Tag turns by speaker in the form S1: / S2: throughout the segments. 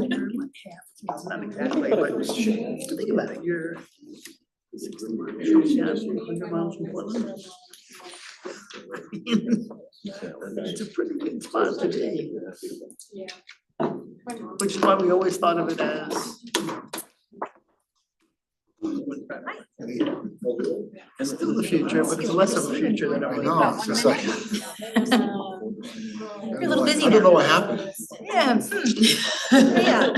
S1: It's not exactly, but think about it, you're 100 miles from Portland. It's a pretty good spot to be. Which is why we always thought of it as. It's still the future, but it's less of a future than everybody thought.
S2: It's like,
S3: You're a little busy
S2: I don't know
S3: now.
S2: what happened.
S3: Yeah. Yeah. I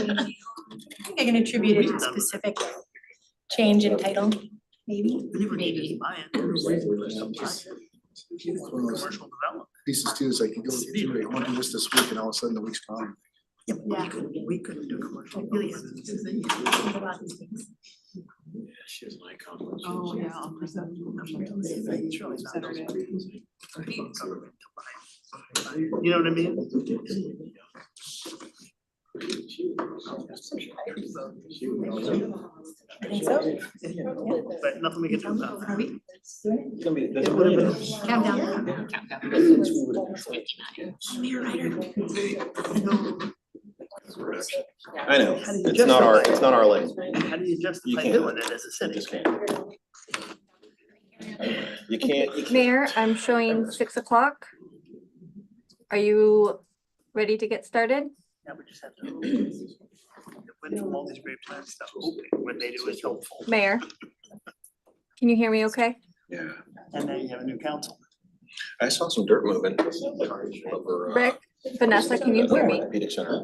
S3: think I can attribute it to specific change in title, maybe.
S1: Maybe. Commercial development.
S2: Pieces too, is like you go, you want to do this week and all of a sudden the week's gone.
S1: Yeah, but we couldn't do commercial.
S4: She has my comments.
S5: Oh, yeah, I'll present.
S1: You know what I mean?
S3: I think so.
S1: But nothing we can do about
S3: Are we?
S1: it. It would have been.
S3: Countdown. Mayor Ryder.
S4: I know,
S1: How do you
S4: it's not our lane.
S1: How do you justify
S4: can't.
S1: doing it as a
S4: You
S1: city?
S4: just can't. You can't.
S6: Mayor, I'm showing 6 o'clock. Are you ready to get started?
S1: Yeah, we just have to. Went from all these great plans to hoping what they do is helpful.
S6: Mayor, can you hear me okay?
S4: Yeah,
S1: And then you have a new council.
S4: I saw some dirt moving over.
S6: Rick, Vanessa, can you hear me?
S4: Orthopedic center.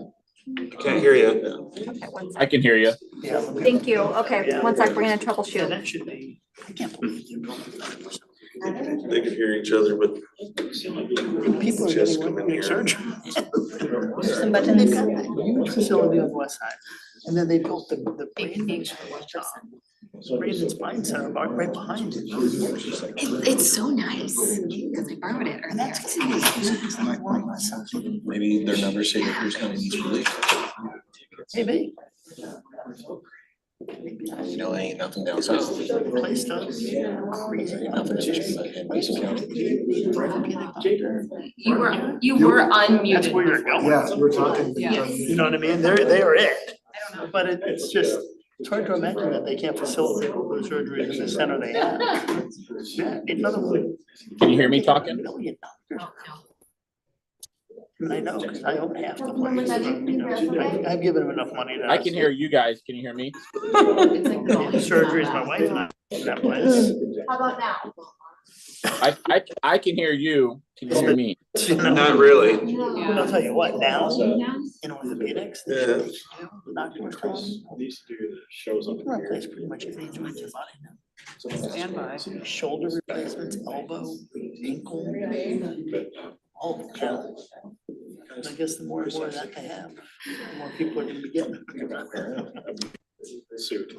S4: Can't hear you.
S6: Okay, one
S7: I
S6: sec.
S7: can hear you.
S1: Yeah.
S6: Thank you. Okay, one sec, we're gonna
S1: Yeah,
S6: troubleshoot.
S1: that should be, I can't believe you.
S4: They can hear each other, but
S1: People are
S4: Just
S1: getting
S4: come in
S1: orthopedic
S4: here.
S1: surgery.
S3: Some buttons.
S1: They've got a huge facility on the west side, and then they built the brain and spine center right behind it.
S5: It's so nice, because I borrowed it
S1: And
S5: earlier.
S1: that's.
S4: maybe their numbers say that Pierce County needs relief.
S1: Maybe.
S4: You know, ain't nothing down south.
S1: Place does. Crazy.
S4: Nothing's cheap in Mason County.
S5: You were
S1: That's
S5: unmuted.
S1: where you're going.
S2: Yeah, we're talking.
S5: Yeah.
S1: You know what I mean? They are it. But it's just, it's hard to imagine that they can't facilitate all those surgeries in the center they have. Yeah, another one.
S7: Can you hear me talking?
S1: $1 million. I know, because I own half the place. You know, I've given them enough money to.
S7: I can hear you guys. Can you hear me?
S1: Surgeries, my wife and I, in that place.
S6: How about now?
S7: I can hear you. Can you hear me?
S1: You know,
S4: Not really.
S1: I'll tell you what, now, in orthopedics,
S4: Yeah.
S1: the doctors tell them,
S4: These do the shows
S1: you can replace pretty much any joint in your body now.
S5: Stand by.
S1: Shoulder replacements, elbow, ankle, all of them. And I guess the more and more of that they have, the more people are gonna be getting it.
S4: suit.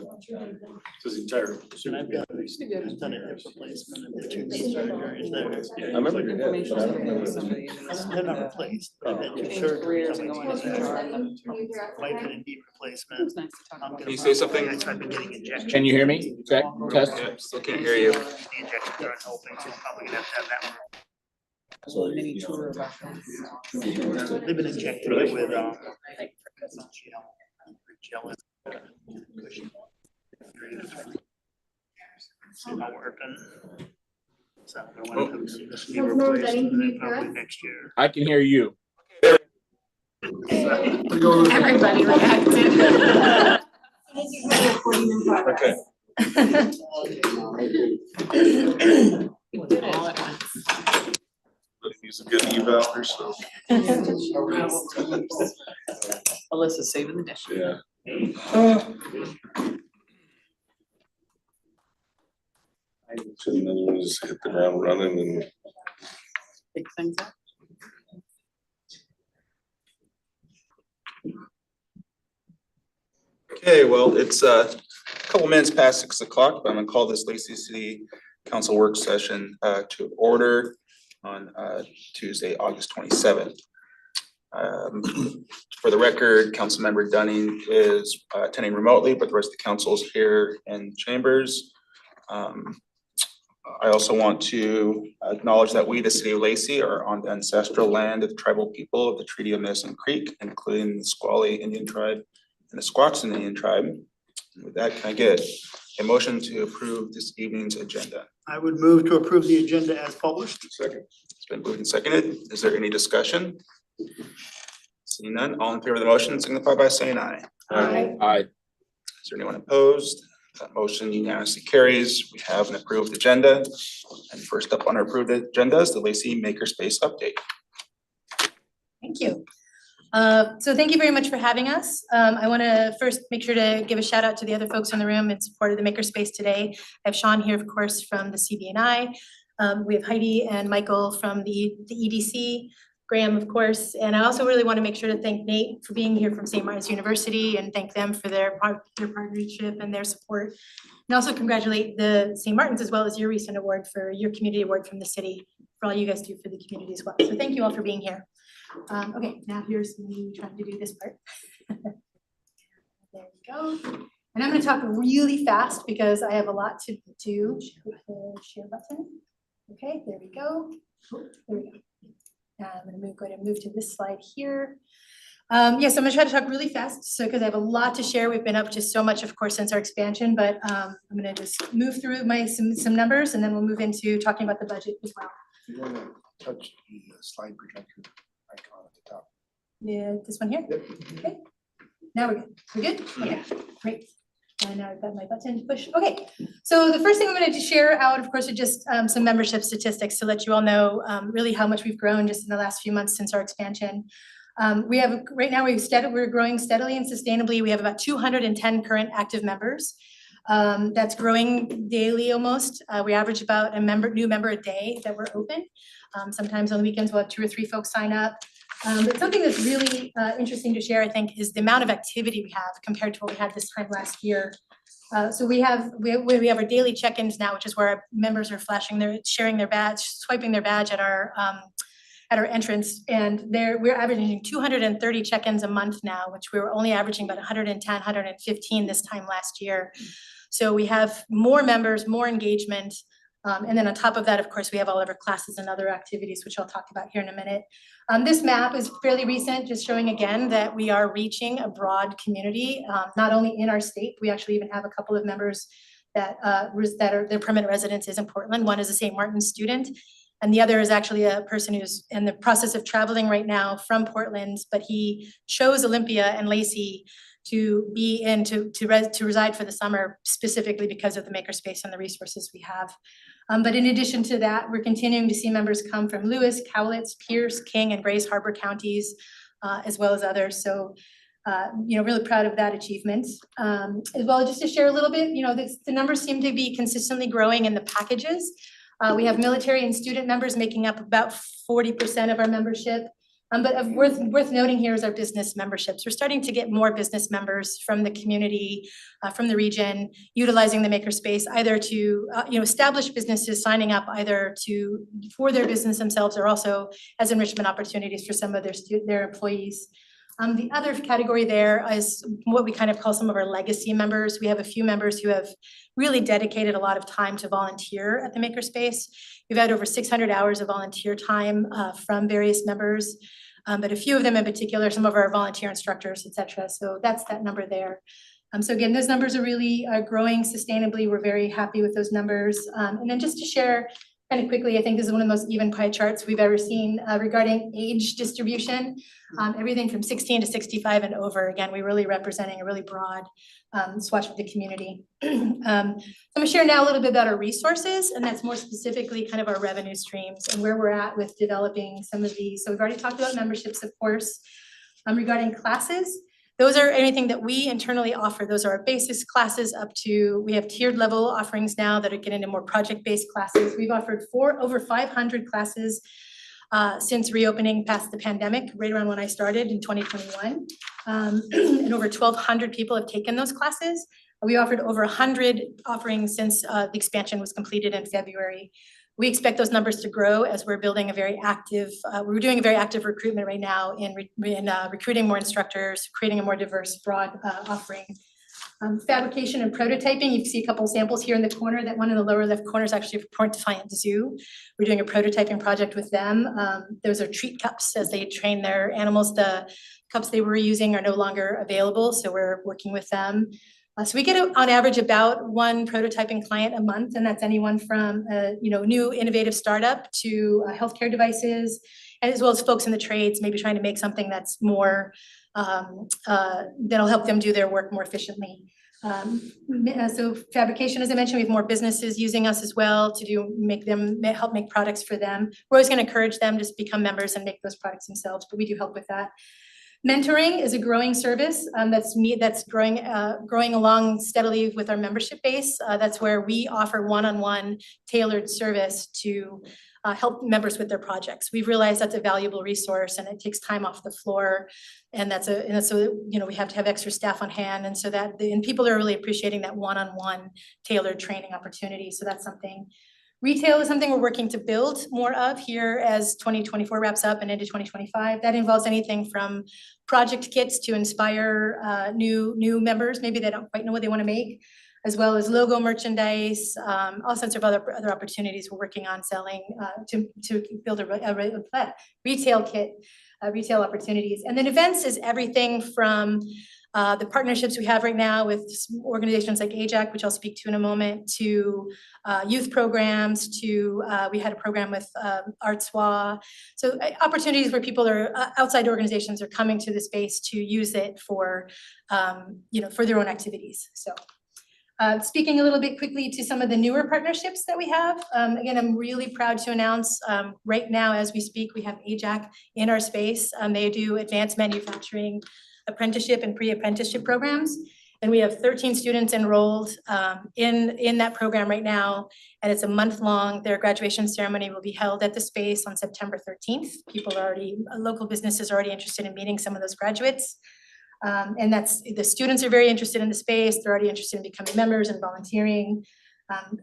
S4: This entire.
S1: And I've done a hip replacement and 2 knee surgeries there.
S4: I remember your dad, but I don't remember.
S1: They're not replaced, but I've had 2
S5: Change careers
S1: surgeries.
S5: and go on to
S1: Wife had a knee replacement.
S5: It's nice to talk
S1: I'm
S5: about.
S1: gonna
S4: you say something?
S1: I've been getting injections.
S7: Can you hear me? Check, test.
S4: Yeah, still can't hear you.
S1: The injections aren't helping, so I'm probably gonna have that one.
S5: A mini tour about that.
S1: They've been injecting it with, gel. It's not working. So I want to have this knee replaced and then probably next year.
S7: I can hear you.
S5: Everybody reacted.
S4: Okay.
S5: All at once.
S4: He's a good eval or so.
S5: Alyssa's saving the dish.
S4: Yeah. So then we'll just hit the ground running and.
S5: Pick things up.
S8: Okay, well, it's a couple minutes past 6 o'clock, but I'm gonna call this Lacey City Council work session to order on Tuesday, August 27th. For the record, Councilmember Dunning is attending remotely, but the rest of the council is here in chambers. I also want to acknowledge that we, the city of Lacey, are on the ancestral land of the tribal people of the Treaty of Medicine Creek, including the Squally Indian tribe and the Squaxin Indian tribe. And with that, can I get a motion to approve this evening's agenda?
S1: I would move to approve the agenda as published.
S4: Second.
S8: It's been moved and seconded. Is there any discussion? Seeing none, all in favor of the motion signify by saying aye.
S7: Aye.
S8: Is there anyone opposed? That motion unanimously carries. We have an approved agenda. And first up on our approved agenda is the Lacey Makerspace update.
S3: Thank you. So thank you very much for having us. I want to first make sure to give a shout out to the other folks in the room in support of the Makerspace today. I have Sean here, of course, from the CBNI. We have Heidi and Michael from the EDC, Graham, of course. And I also really want to make sure to thank Nate for being here from St. Martin's University and thank them for their partnership and their support. And also congratulate the St. Martin's as well as your recent award for your community award from the city for all you guys do for the community as well. So thank you all for being here. Okay, now here's me trying to do this part. There we go. And I'm gonna talk really fast because I have a lot to do. Hit the share button. Okay, there we go. Oh, there we go. Now I'm gonna go ahead and move to this slide here. Yes, I'm gonna try to talk really fast, so because I have a lot to share. We've been up to so much, of course, since our expansion, but I'm gonna just move through some numbers and then we'll move into talking about the budget as well.
S2: You want to touch the slide projector icon at the top.
S3: Yeah, this one here? Okay. Now we're good. We're good? Okay, great. And now I've got my button push. Okay, so the first thing I'm going to share out, of course, are just some membership statistics to let you all know really how much we've grown just in the last few months since our expansion. We have right now we're growing steadily and sustainably. We have about 210 current active members. That's growing daily almost. We average about a new member a day that we're open. Sometimes on the weekends we'll have 2 or 3 folks sign up. But something that's really interesting to share, I think, is the amount of activity we have compared to what we had this time last year. So we have our daily check-ins now, which is where our members are sharing their badge, swiping their badge at our entrance, and we're averaging 230 check-ins a month now, which we were only averaging about 110, 115 this time last year. So we have more members, more engagement. And then on top of that, of course, we have all of our classes and other activities, which I'll talk about here in a minute. This map is fairly recent, just showing again that we are reaching a broad community, not only in our state. We actually even have a couple of members that are their permanent residence is in Portland. One is a St. Martin's student, and the other is actually a person who's in the process of traveling right now from Portland, but he chose Olympia and Lacey to be in to reside for the summer, specifically because of the makerspace and the resources we have. But in addition to that, we're continuing to see members come from Lewis, Cowlitz, Pierce, King, and Grays Harbor counties, as well as others. So, really proud of that achievement. As well, just to share a little bit, the numbers seem to be consistently growing in the packages. We have military and student members making up about 40% of our membership. But worth noting here is our business memberships. We're starting to get more business members from the community, from the region, utilizing the makerspace either to establish businesses, signing up either for their business themselves or also as enrichment opportunities for some of their employees. The other category there is what we kind of call some of our legacy members. We have a few members who have really dedicated a lot of time to volunteer at the makerspace. We've had over 600 hours of volunteer time from various members, but a few of them in particular, some of our volunteer instructors, et cetera. So that's that number there. So again, those numbers are really growing sustainably. We're very happy with those numbers. And then just to share kind of quickly, I think this is one of the most even pie charts we've ever seen regarding age distribution, everything from 16 to 65 and over. Again, we're really representing a really broad swatch of the community. I'm gonna share now a little bit about our resources, and that's more specifically kind of our revenue streams and where we're at with developing some of these. So we've already talked about memberships, of course. Regarding classes, those are anything that we internally offer. Those are our basics classes up to, we have tiered level offerings now that are getting into more project-based classes. We've offered over 500 classes since reopening past the pandemic, right around when I started in 2021. And over 1,200 people have taken those classes. We offered over 100 offerings since the expansion was completed in February. We expect those numbers to grow as we're building we're doing a very active recruitment right now in recruiting more instructors, creating a more diverse, broad offering. Fabrication and prototyping, you can see a couple samples here in the corner. That one in the lower left corner is actually for Point Defiant Zoo. We're doing a prototyping project with them. Those are treat cups as they train their animals. The cups they were using are no longer available, so we're working with them. So we get on average about one prototyping client a month, and that's anyone from new innovative startup to healthcare devices, as well as folks in the trades, maybe trying to make something that's more that'll help them do their work more efficiently. So fabrication, as I mentioned, we have more businesses using us as well to help make products for them. We're always going to encourage them to become members and make those products themselves, but we do help with that. Mentoring is a growing service that's growing along steadily with our membership base. That's where we offer one-on-one tailored service to help members with their projects. We've realized that's a valuable resource and it takes time off the floor. And so we have to have extra staff on hand. And so and people are really appreciating that one-on-one tailored training opportunity. So that's something. Retail is something we're working to build more of here as 2024 wraps up and into 2025. That involves anything from project kits to inspire new members. Maybe they don't quite know what they want to make, as well as logo merchandise, all sorts of other opportunities we're working on selling to build a retail kit, retail opportunities. And then events is everything from the partnerships we have right now with organizations like AJAC, which I'll speak to in a moment, to youth programs, to we had a program with Artswa. So opportunities where people are outside organizations are coming to the space to use it for for their own activities. So speaking a little bit quickly to some of the newer partnerships that we have. Again, I'm really proud to announce right now as we speak, we have AJAC in our space. They do advanced manufacturing apprenticeship and pre-apprenticeship programs. And we have 13 students enrolled in that program right now. And it's a month long. Their graduation ceremony will be held at the space on September 13th. Local businesses are already interested in meeting some of those graduates. And the students are very interested in the space. They're already interested in becoming members and volunteering.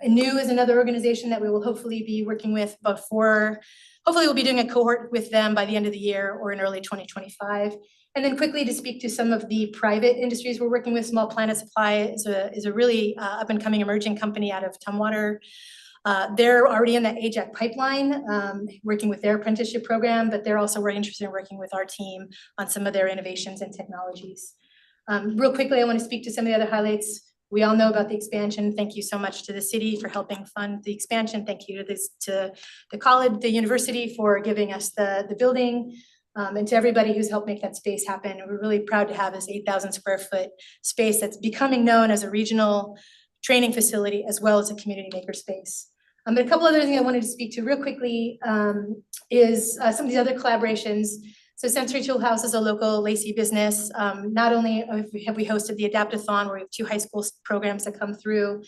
S3: New is another organization that we will hopefully be working with hopefully we'll be doing a cohort with them by the end of the year or in early 2025. And then quickly to speak to some of the private industries we're working with. Small Planet Supply is a really up and coming emerging company out of Tumwater. They're already in that AJAC pipeline, working with their apprenticeship program, but they're also very interested in working with our team on some of their innovations and technologies. Real quickly, I want to speak to some of the other highlights. We all know about the expansion. Thank you so much to the city for helping fund the expansion. Thank you to the college, the university for giving us the building. And to everybody who's helped make that space happen. We're really proud to have this 8,000 square foot space that's becoming known as a regional training facility as well as a community maker space. But a couple other things I wanted to speak to real quickly is some of these other collaborations. So Sensory Tool House is a local Lacey business. Not only have we hosted the Adaptathon where we have 2 high school programs that come through.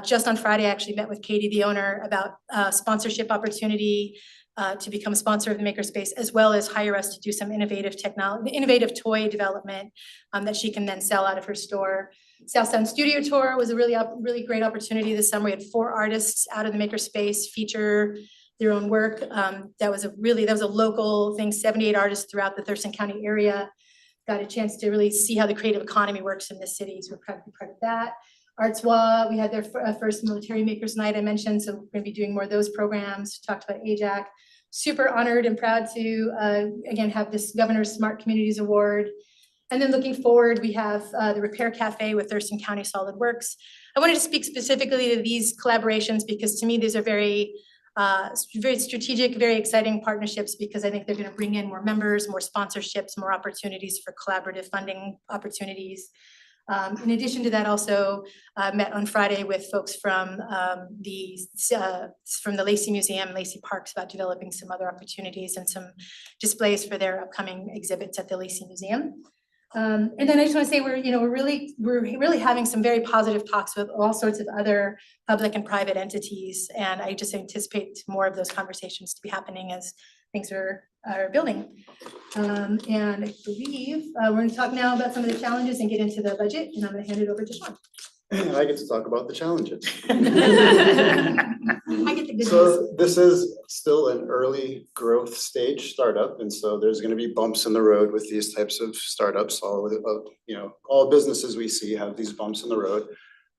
S3: Just on Friday, I actually met with Katie, the owner, about sponsorship opportunity to become a sponsor of the makerspace, as well as hire us to do some innovative toy development that she can then sell out of her store. South Sound Studio Tour was a really great opportunity this summer. We had 4 artists out of the makerspace feature their own work. That was a local thing, 78 artists throughout the Thurston County area. Got a chance to really see how the creative economy works in this city, so we're proud to be part of that. Artswa, we had their first military makers night I mentioned, so we're going to be doing more of those programs. Talked about AJAC. Super honored and proud to again have this Governor's Smart Communities Award. And then looking forward, we have the Repair Cafe with Thurston County Solid Works. I wanted to speak specifically to these collaborations because to me these are very strategic, very exciting partnerships because I think they're going to bring in more members, more sponsorships, more opportunities for collaborative funding opportunities. In addition to that, also met on Friday with folks from the Lacey Museum, Lacey Parks, about developing some other opportunities and some displays for their upcoming exhibits at the Lacey Museum. And then I just want to say we're really having some very positive talks with all sorts of other public and private entities, and I just anticipate more of those conversations to be happening as things are building. And I believe we're going to talk now about some of the challenges and get into the budget, and I'm going to hand it over to Sean.
S2: And I get to talk about the challenges.
S3: I get the good news.
S2: So this is still an early growth stage startup, and so there's gonna be bumps in the road with these types of startups. All businesses we see have these bumps in the road.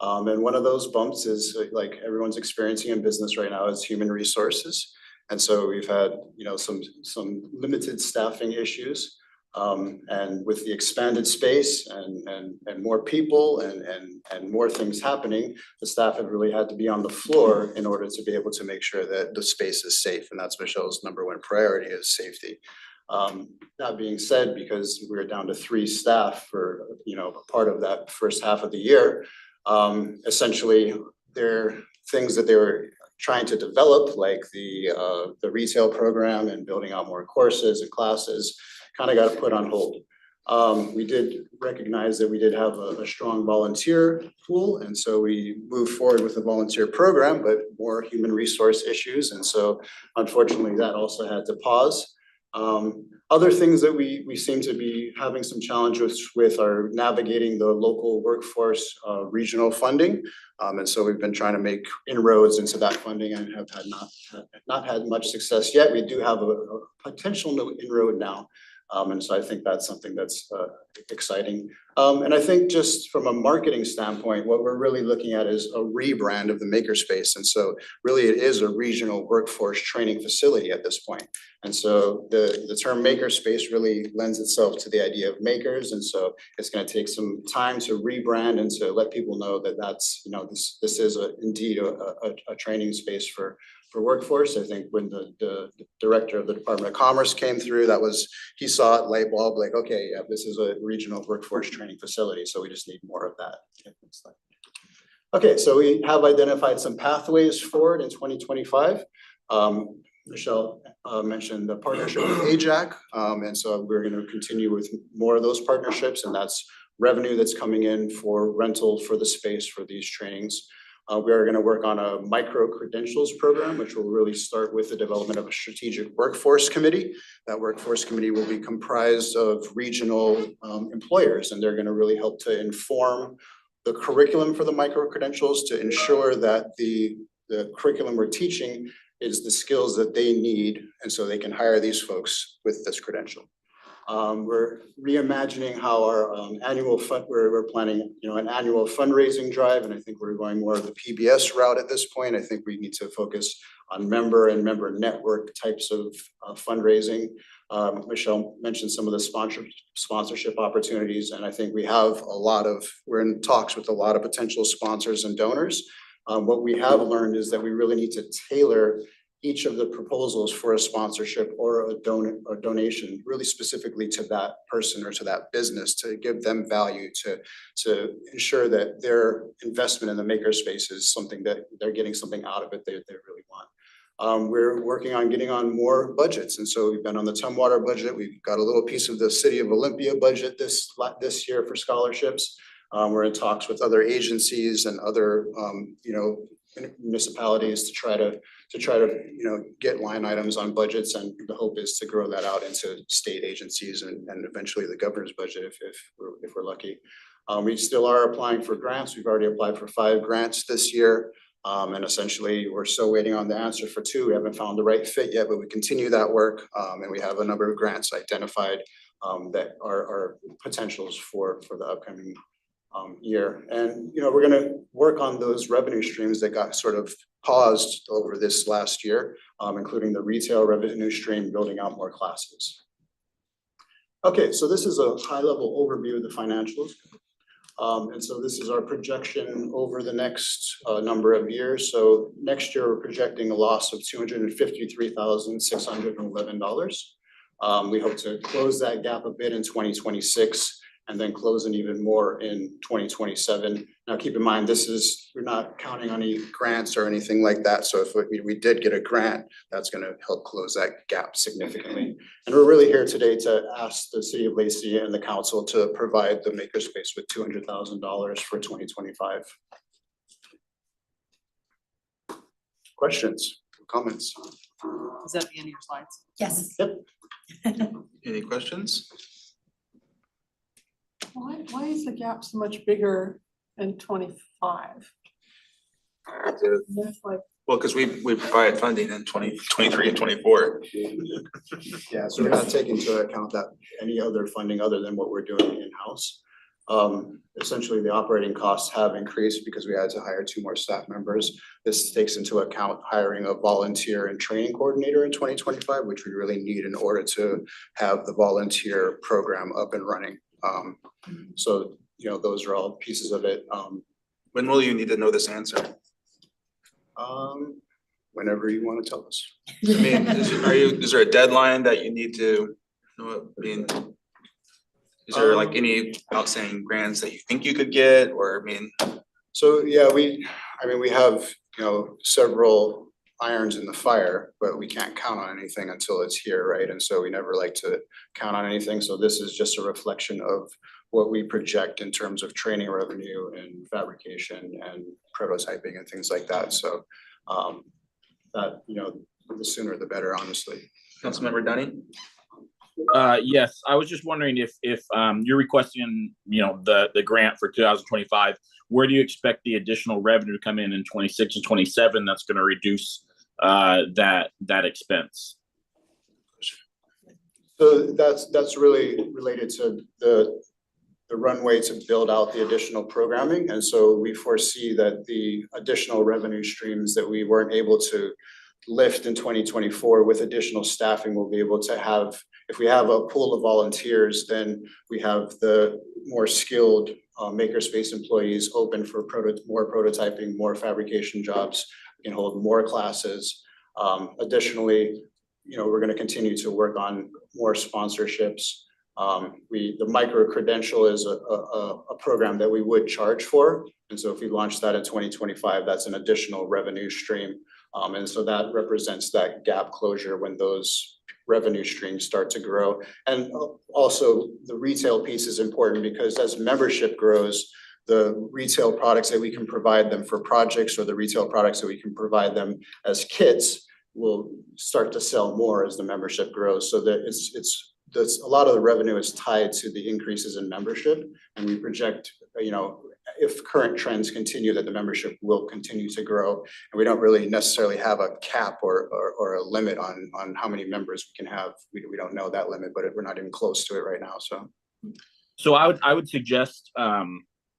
S2: And one of those bumps is like everyone's experiencing in business right now is human resources. And so we've had, some limited staffing issues. And with the expanded space and more people and more things happening, the staff have really had to be on the floor in order to be able to make sure that the space is safe. And that's Michelle's #1 priority is safety. That being said, because we're down to 3 staff for, part of that first half of the year, essentially there are things that they were trying to develop, like the retail program and building out more courses and classes, kind of got put on hold. We did recognize that we did have a strong volunteer pool, and so we moved forward with the volunteer program, but more human resource issues, and so unfortunately that also had to pause. Other things that we seem to be having some challenges with are navigating the local workforce regional funding. And so we've been trying to make inroads into that funding and have not had much success yet. We do have a potential new inroad now. And so I think that's something that's exciting. And I think just from a marketing standpoint, what we're really looking at is a rebrand of the makerspace. And so really it is a regional workforce training facility at this point. And so the term makerspace really lends itself to the idea of makers. And so it's going to take some time to rebrand and to let people know that that's, this is indeed a training space for workforce. I think when the director of the Department of Commerce came through, he saw it, light bulb, like, okay, yeah, this is a regional workforce training facility, so we just need more of that. Okay, so we have identified some pathways forward in 2025. Michelle mentioned the partnership with AJAC, and so we're going to continue with more of those partnerships, and that's revenue that's coming in for rental for the space for these trainings. We are going to work on a micro-credentials program, which will really start with the development of a strategic workforce committee. That workforce committee will be comprised of regional employers, and they're going to really help to inform the curriculum for the micro-credentials to ensure that the curriculum we're teaching is the skills that they need, and so they can hire these folks with this credential. We're reimagining how our we're planning, an annual fundraising drive, and I think we're going more of the PBS route at this point. I think we need to focus on member and member network types of fundraising. Michelle mentioned some of the sponsorship opportunities, and I think we're in talks with a lot of potential sponsors and donors. What we have learned is that we really need to tailor each of the proposals for a sponsorship or a donation really specifically to that person or to that business to give them value, to ensure that their investment in the makerspace is something that they're getting something out of it they really want. We're working on getting on more budgets, and so we've been on the Tumwater budget. We've got a little piece of the City of Olympia budget this year for scholarships. We're in talks with other agencies and other municipalities to try to get line items on budgets, and the hope is to grow that out into state agencies and eventually the governor's budget if we're lucky. We still are applying for grants. We've already applied for 5 grants this year. And essentially we're still waiting on the answer for 2. We haven't found the right fit yet, but we continue that work. And we have a number of grants identified that are potentials for the upcoming year. And, we're going to work on those revenue streams that got sort of paused over this last year, including the retail revenue stream, building out more classes. Okay, so this is a high-level overview of the financials. And so this is our projection over the next number of years. So next year, we're projecting a loss of $253,611. We hope to close that gap a bit in 2026 and then close an even more in 2027. Now, keep in mind, we're not counting on any grants or anything like that. So if we did get a grant, that's going to help close that gap significantly. And we're really here today to ask the City of Lacey and the council to provide the makerspace with $200,000 for 2025. Questions, comments?
S1: Is that the end of your slides?
S3: Yes.
S2: Yep. Any questions?
S9: Why is the gap so much bigger and 25. That's like,
S8: Well, because we provide funding in 2023 and 24.
S2: Yeah, so we're not taking into account that any other funding other than what we're doing in-house. Essentially, the operating costs have increased because we had to hire 2 more staff members. This takes into account hiring a volunteer and training coordinator in 2025, which we really need in order to have the volunteer program up and running. So, you know, those are all pieces of it.
S8: When will you need to know this answer?
S2: Whenever you want to tell us.
S8: I mean, is there a deadline that you need to, I mean, is there like any outstanding grants that you think you could get, or I mean?
S2: So, yeah, we have, you know, several irons in the fire, but we can't count on anything until it's here, right? And so we never like to count on anything. So this is just a reflection of what we project in terms of training revenue and fabrication and prototyping and things like that. So that, you know, the sooner the better, honestly.
S8: Councilmember Dunning?
S7: Yes, I was just wondering if you're requesting, you know, the grant for 2025, where do you expect the additional revenue to come in 26 and 27 that's going to reduce that expense?
S2: So that's really related to the runway to build out the additional programming. And so we foresee that the additional revenue streams that we weren't able to lift in 2024 with additional staffing, we'll be able to have, if we have a pool of volunteers, then we have the more skilled makerspace employees open for more prototyping, more fabrication jobs. We can hold more classes. Additionally, you know, we're going to continue to work on more sponsorships. The micro credential is a program that we would charge for. And so if we launch that in 2025, that's an additional revenue stream. And so that represents that gap closure when those revenue streams start to grow. And also the retail piece is important because as membership grows, the retail products that we can provide them for projects or the retail products that we can provide them as kits will start to sell more as the membership grows. So that a lot of the revenue is tied to the increases in membership, and we project, you know, if current trends continue, that the membership will continue to grow. And we don't really necessarily have a cap or a limit on how many members we can have. We don't know that limit, but we're not even close to it right now.
S7: So I would suggest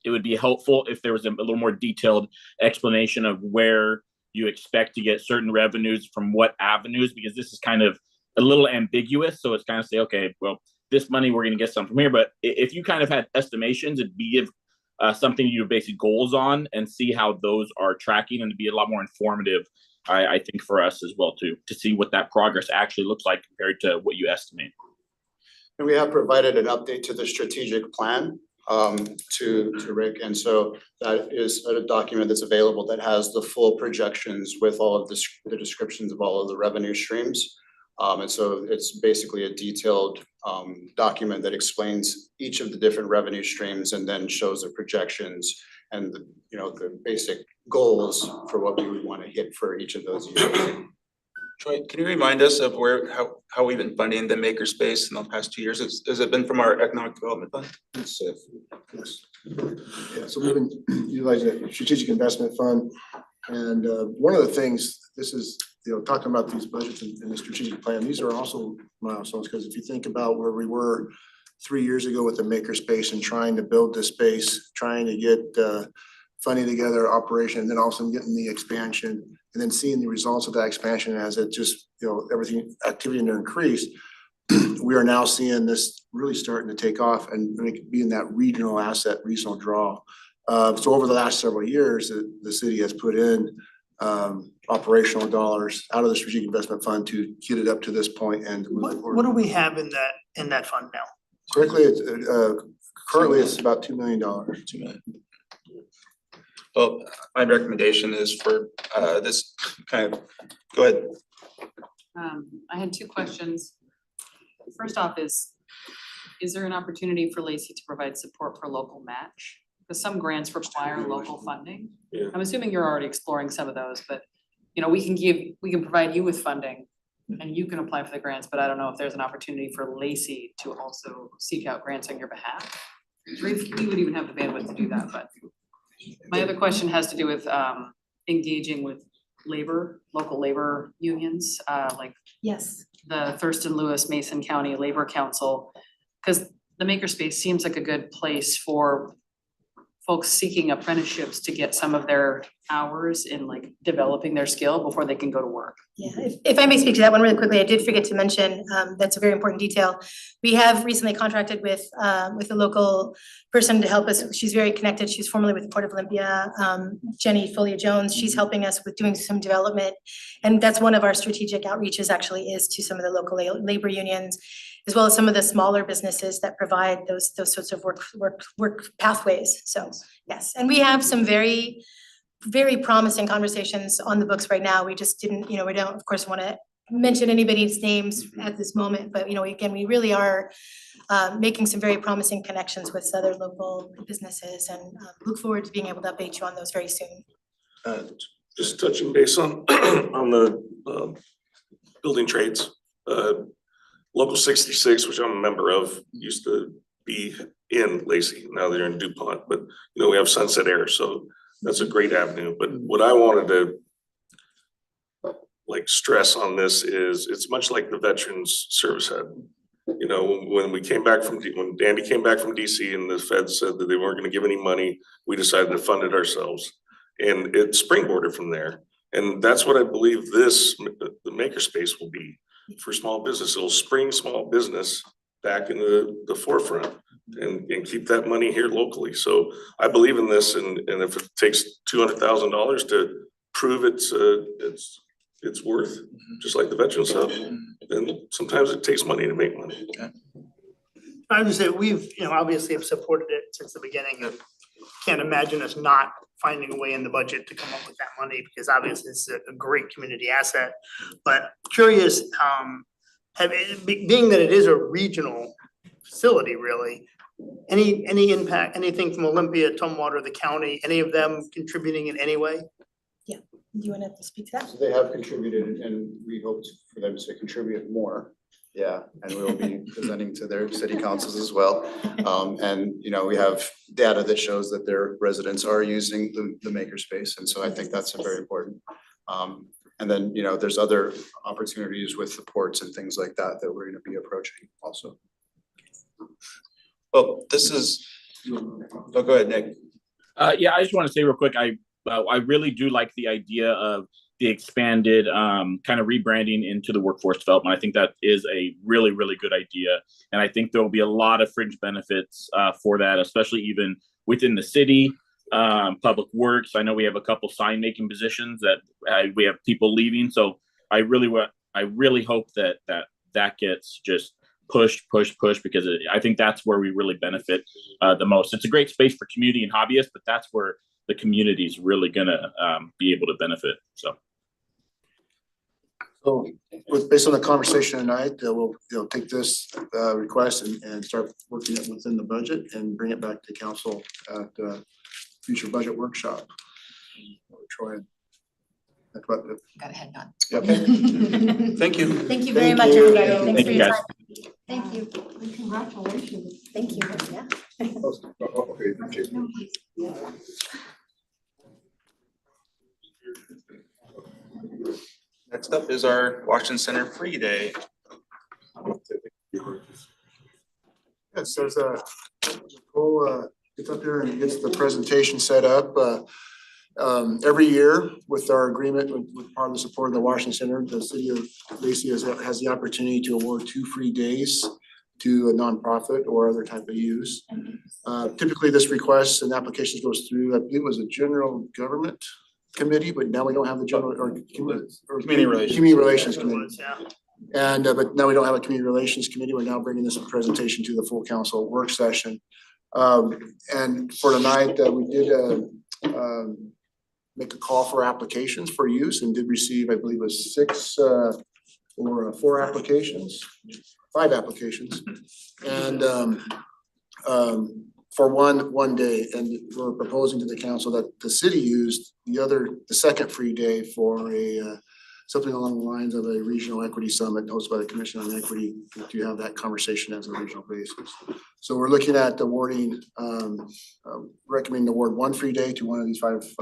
S7: it would be helpful if there was a little more detailed explanation of where you expect to get certain revenues from what avenues, because this is kind of a little ambiguous. So it's kind of say, okay, well, this money, we're going to get some from here. But if you kind of had estimations, it'd be something you basic goals on and see how those are tracking, and to be a lot more informative, I think, for us as well, to see what that progress actually looks like compared to what you estimate.
S2: And we have provided an update to the strategic plan to Rick. And so that is a document that's available that has the full projections with all of the descriptions of all of the revenue streams. And so it's basically a detailed document that explains each of the different revenue streams and then shows the projections and the, you know, the basic goals for what we would want to hit for each of those years.
S8: Troy, can you remind us of how we've been funding the makerspace in the past 2 years? Has it been from our economic development fund?
S10: Yes. Yeah, so we've been utilizing a strategic investment fund. And one of the things, this is, you know, talking about these budgets and the strategic plan, these are also milestones, because if you think about where we were 3 years ago with the makerspace and trying to build this space, trying to get funding together, operation, and then also getting the expansion, and then seeing the results of that expansion as it just, you know, everything, activity in there increased. We are now seeing this really starting to take off and being that regional asset, regional draw. So over the last several years, the city has put in operational dollars out of the strategic investment fund to get it up to this point and to move forward.
S1: What do we have in that fund now?
S10: Currently it's about $2 million.
S8: $2 million. Well, my recommendation is for this kind of, go ahead.
S11: I had 2 questions. First off is there an opportunity for Lacey to provide support for local match? Because some grants require local funding.
S4: Yeah.
S11: I'm assuming you're already exploring some of those, but you know, we can provide you with funding and you can apply for the grants, but I don't know if there's an opportunity for Lacey to also seek out grants on your behalf. Or if we would even have the bandwidth to do that, but. My other question has to do with engaging with local labor unions, like
S3: Yes.
S11: the Thurston Lewis Mason County Labor Council. Cause the makerspace seems like a good place for folks seeking apprenticeships to get some of their hours in like developing their skill before they can go to work.
S3: Yeah, if I may speak to that one really quickly, I did forget to mention, that's a very important detail. We have recently contracted with a local person to help us. She's very connected. She's formerly with the Port of Olympia, Jenny Folia Jones. She's helping us with doing some development. And that's one of our strategic outreaches actually is to some of the local labor unions, as well as some of the smaller businesses that provide those sorts of work pathways. So, yes, and we have some very promising conversations on the books right now. We just didn't, we don't, of course, want to mention anybody's names at this moment, but again, we really are making some very promising connections with other local businesses and look forward to being able to update you on those very soon.
S4: Just touching base on on the building trades. Local 66, which I'm a member of, used to be in Lacey. Now they're in DuPont, but we have Sunset Air, so that's a great avenue. But what I wanted to stress on this is it's much like the Veterans Service Head. When we came back when Dandy came back from DC and the feds said that they weren't going to give any money, we decided to fund it ourselves, and it springboarded from there. And that's what I believe the makerspace will be for small business. It'll spring small business back in the forefront and keep that money here locally. So I believe in this, and if it takes $200,000 to prove it's worth, just like the Veterans Hub, then sometimes it takes money to make money.
S1: I would say we've, obviously have supported it since the beginning. And can't imagine us not finding a way in the budget to come up with that money, because obviously it's a great community asset. But curious, being that it is a regional facility, really, any impact, anything from Olympia, Tumwater, the county, any of them contributing in any way?
S3: Yeah, do you want to speak to that?
S2: So they have contributed, and we hope for them to contribute more. Yeah, and we'll be presenting to their city councils as well. And we have data that shows that their residents are using the makerspace, and so I think that's very important. And then there's other opportunities with the ports and things like that that we're going to be approaching also.
S8: Well, this is, go ahead, Nick.
S7: Yeah, I just want to say real quick, I really do like the idea of the expanded kind of rebranding into the workforce development. I think that is a really, really good idea. And I think there will be a lot of fringe benefits for that, especially even within the city, public works. I know we have a couple sign making positions that we have people leaving. So I really hope that gets just push, because I think that's where we really benefit the most. It's a great space for community and hobbyists, but that's where the community is really gonna be able to benefit. So
S10: based on the conversation tonight, we'll take this request and start working it within the budget and bring it back to council at future budget workshop. Troy.
S5: Got a head nod.
S10: Okay.
S8: Thank you.
S3: Thank you very much, everybody. Thanks
S7: Thank
S3: for
S7: you,
S3: your
S7: guys.
S3: time. Thank you. Congratulations. Thank you. Yeah.
S8: Next up is our Washington Center Free Day.
S10: Yes, there's Nicole gets up here and gets the presentation set up. Every year with our agreement with part of the support of the Washington Center, the city of Lacey has the opportunity to award 2 free days to a nonprofit or other type of use. Typically this request and applications goes through, I believe it was a general government committee, but now we don't have the general or community relations committee. And but now we don't have a community relations committee. We're now bringing this presentation to the full council work session. And for tonight, we did make a call for applications for use and did receive, I believe, it was 5 applications, and for one day. And we're proposing to the council that the city used the second free day for a something along the lines of a regional equity summit hosted by the Commission on Equity to have that conversation as a regional basis. So we're looking at awarding, recommending award one free day to one of these 5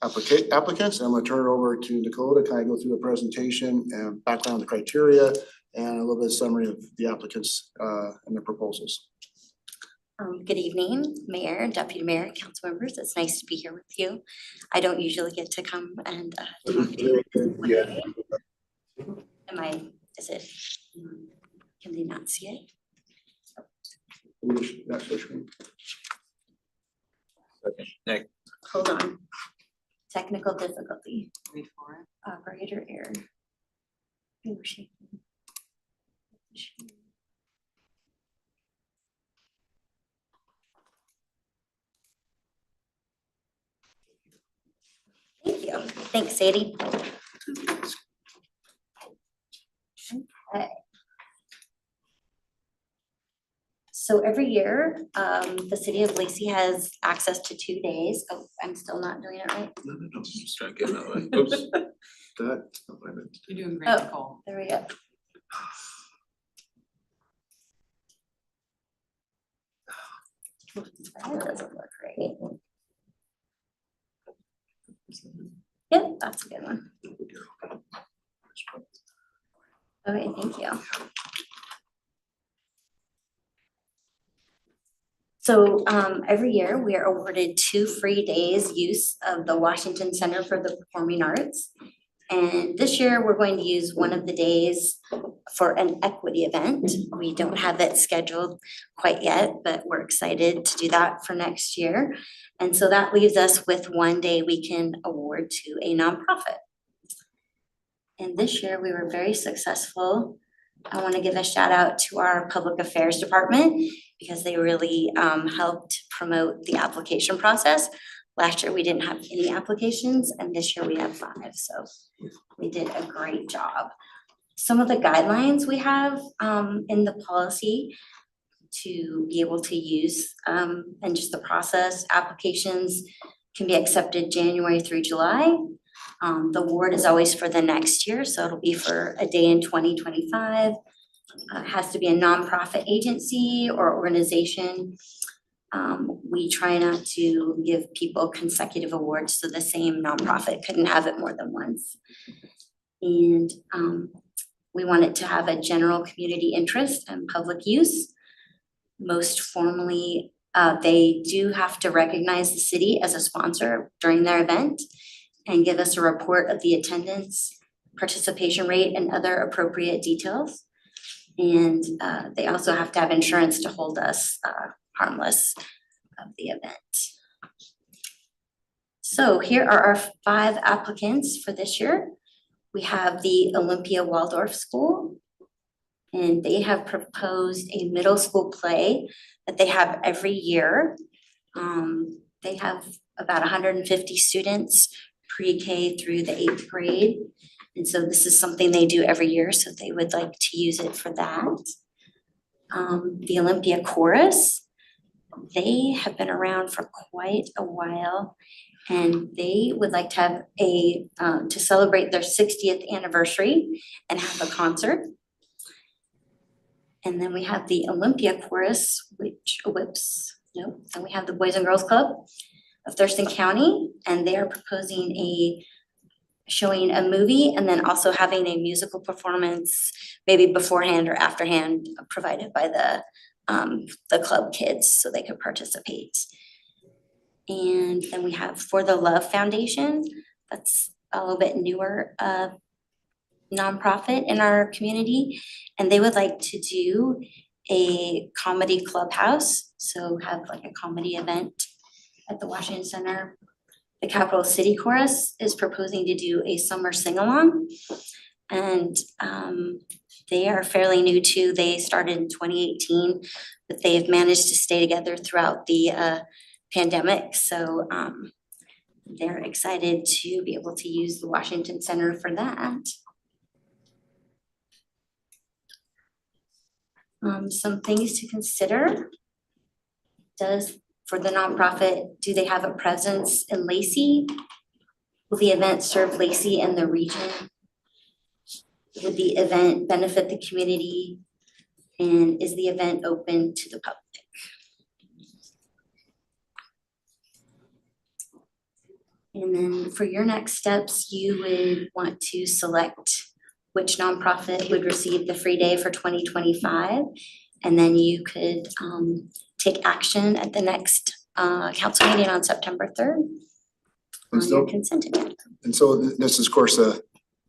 S10: applicants. And I'm gonna turn it over to Nicole to kind of go through the presentation and background the criteria and a little bit of summary of the applicants and their proposals.
S5: Good evening, Mayor, Deputy Mayor, council members. It's nice to be here with you. I don't usually get to come and talk to you.
S10: Yeah.
S5: Is it, can they not see it?
S10: That's the screen.
S5: Hold on. Technical difficulty,
S11: Wait for it.
S5: operator error. Oh, shit. Thank you. Thanks, Sadie. Okay. So every year, the city of Lacey has access to 2 days. Oh, I'm still not doing it right.
S8: No, just trying to get that way. Oops.
S10: That's not what I meant.
S11: You're doing great,
S5: Oh.
S11: Nicole.
S5: There we go. That doesn't look right. Yep, that's a good one. Okay, thank you. So every year we are awarded 2 free days use of the Washington Center for the Performing Arts. And this year we're going to use one of the days for an equity event. We don't have that scheduled quite yet, but we're excited to do that for next year. And so that leaves us with 1 day we can award to a nonprofit. And this year we were very successful. I want to give a shout out to our public affairs department because they really helped promote the application process. Last year we didn't have any applications and this year we have 5, so we did a great job. Some of the guidelines we have in the policy to be able to use and just the process, applications can be accepted January through July. The award is always for the next year, so it'll be for a day in 2025. It has to be a nonprofit agency or organization. We try not to give people consecutive awards, so the same nonprofit couldn't have it more than once. And we want it to have a general community interest and public use. Most formally, they do have to recognize the city as a sponsor during their event and give us a report of the attendance, participation rate, and other appropriate details. And they also have to have insurance to hold us harmless of the event. So here are our 5 applicants for this year. We have the Olympia Waldorf School, and they have proposed a middle school play that they have every year. They have about 150 students pre-K through the 8th grade. And so this is something they do every year, so they would like to use it for that. The Olympia Chorus, they have been around for quite a while. And they would like to have to celebrate their 60th anniversary and have a concert. And then we have the Olympia Chorus, then we have the Boys and Girls Club of Thurston County, and they are proposing showing a movie and then also having a musical performance, maybe beforehand or afterhand, provided by the club kids so they could participate. And then we have For the Love Foundation, that's a little bit newer nonprofit in our community, and they would like to do a comedy clubhouse, so have like a comedy event at the Washington Center. The Capital City Chorus is proposing to do a summer sing-along, and they are fairly new too. They started in 2018, but they've managed to stay together throughout the pandemic, so they're excited to be able to use the Washington Center for that. Some things to consider. For the nonprofit, do they have a presence in Lacey? Will the event serve Lacey and the region? Would the event benefit the community? And is the event open to the public? And then for your next steps, you would want to select which nonprofit would receive the free day for 2025. And then you could take action at the next council meeting on September 3rd on your consent agenda.
S10: And so this is, of course,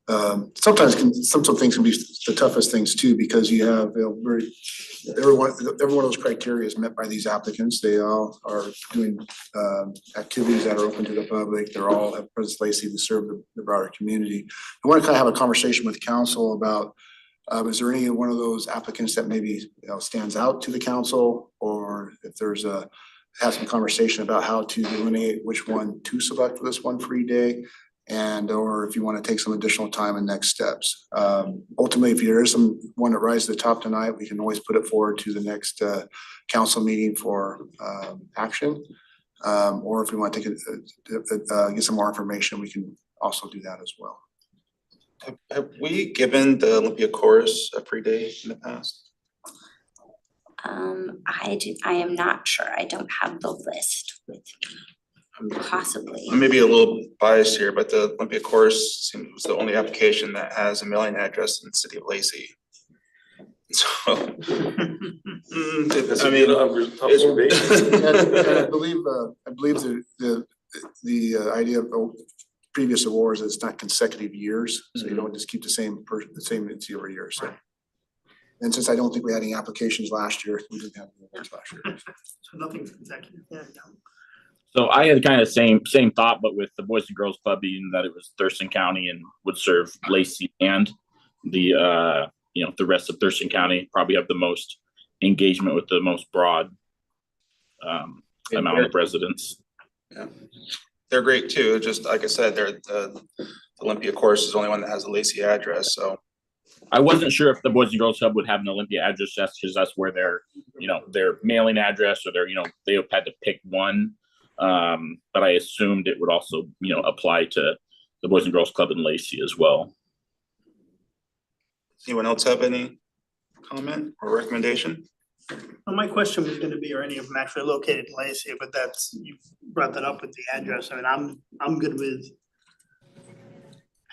S10: some things can be the toughest things too, because you have, every one of those criteria is met by these applicants. They all are doing activities that are open to the public. They're all have presence Lacey to serve the broader community. I want to kind of have a conversation with council about, is there any one of those applicants that maybe stands out to the council, or if there's have some conversation about how to delineate which one to select for this one free day, and or if you want to take some additional time and next steps. Ultimately, if there is one that rises to the top tonight, we can always put it forward to the next council meeting for action. Or if we want to take get some more information, we can also do that as well.
S8: Have we given the Olympia Chorus a free day in the past?
S5: I am not sure. I don't have the list with me. Possibly.
S8: I may be a little biased here, but the Olympia Chorus seems the only application that has a mailing address in the city of Lacey. So.
S4: That's
S8: I
S4: a
S8: mean,
S4: good observation.
S10: And I believe the idea of previous awards is not consecutive years, so you don't just keep the same entity every year. So, and since I don't think we had any applications last year, we didn't have any awards last year.
S1: So nothing's consecutive, yeah, no.
S7: So I had kind of same thought, but with the Boys and Girls Club being that it was Thurston County and would serve Lacey and the the rest of Thurston County, probably have the most engagement with the most broad amount of residents.
S8: Yeah, they're great too. Just like I said, they're the Olympia Chorus is the only one that has a Lacey address. So
S7: I wasn't sure if the Boys and Girls Club would have an Olympia address, just because that's where their mailing address, or they had to pick one. But I assumed it would also apply to the Boys and Girls Club in Lacey as well.
S8: anyone else have any comment or recommendation?
S1: Well, my question was gonna be, are any of them actually located in Lacey, but you brought that up with the address. I mean, I'm good with,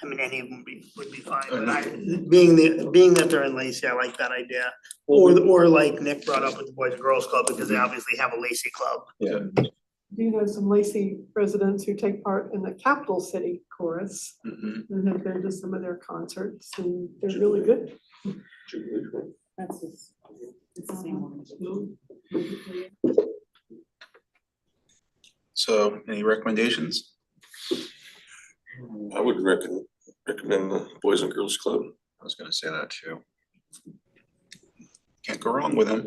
S1: any of them would be fine, but being that they're in Lacey, I like that idea. Or like Nick brought up with the Boys and Girls Club, because they obviously have a Lacey club.
S10: Yeah.
S9: Do know some Lacey residents who take part in the Capital City Chorus and have been to some of their concerts, and they're really good.
S11: It's the same one.
S8: So any recommendations?
S4: I would recommend the Boys and Girls Club.
S8: I was gonna say that too. Can't go wrong with them.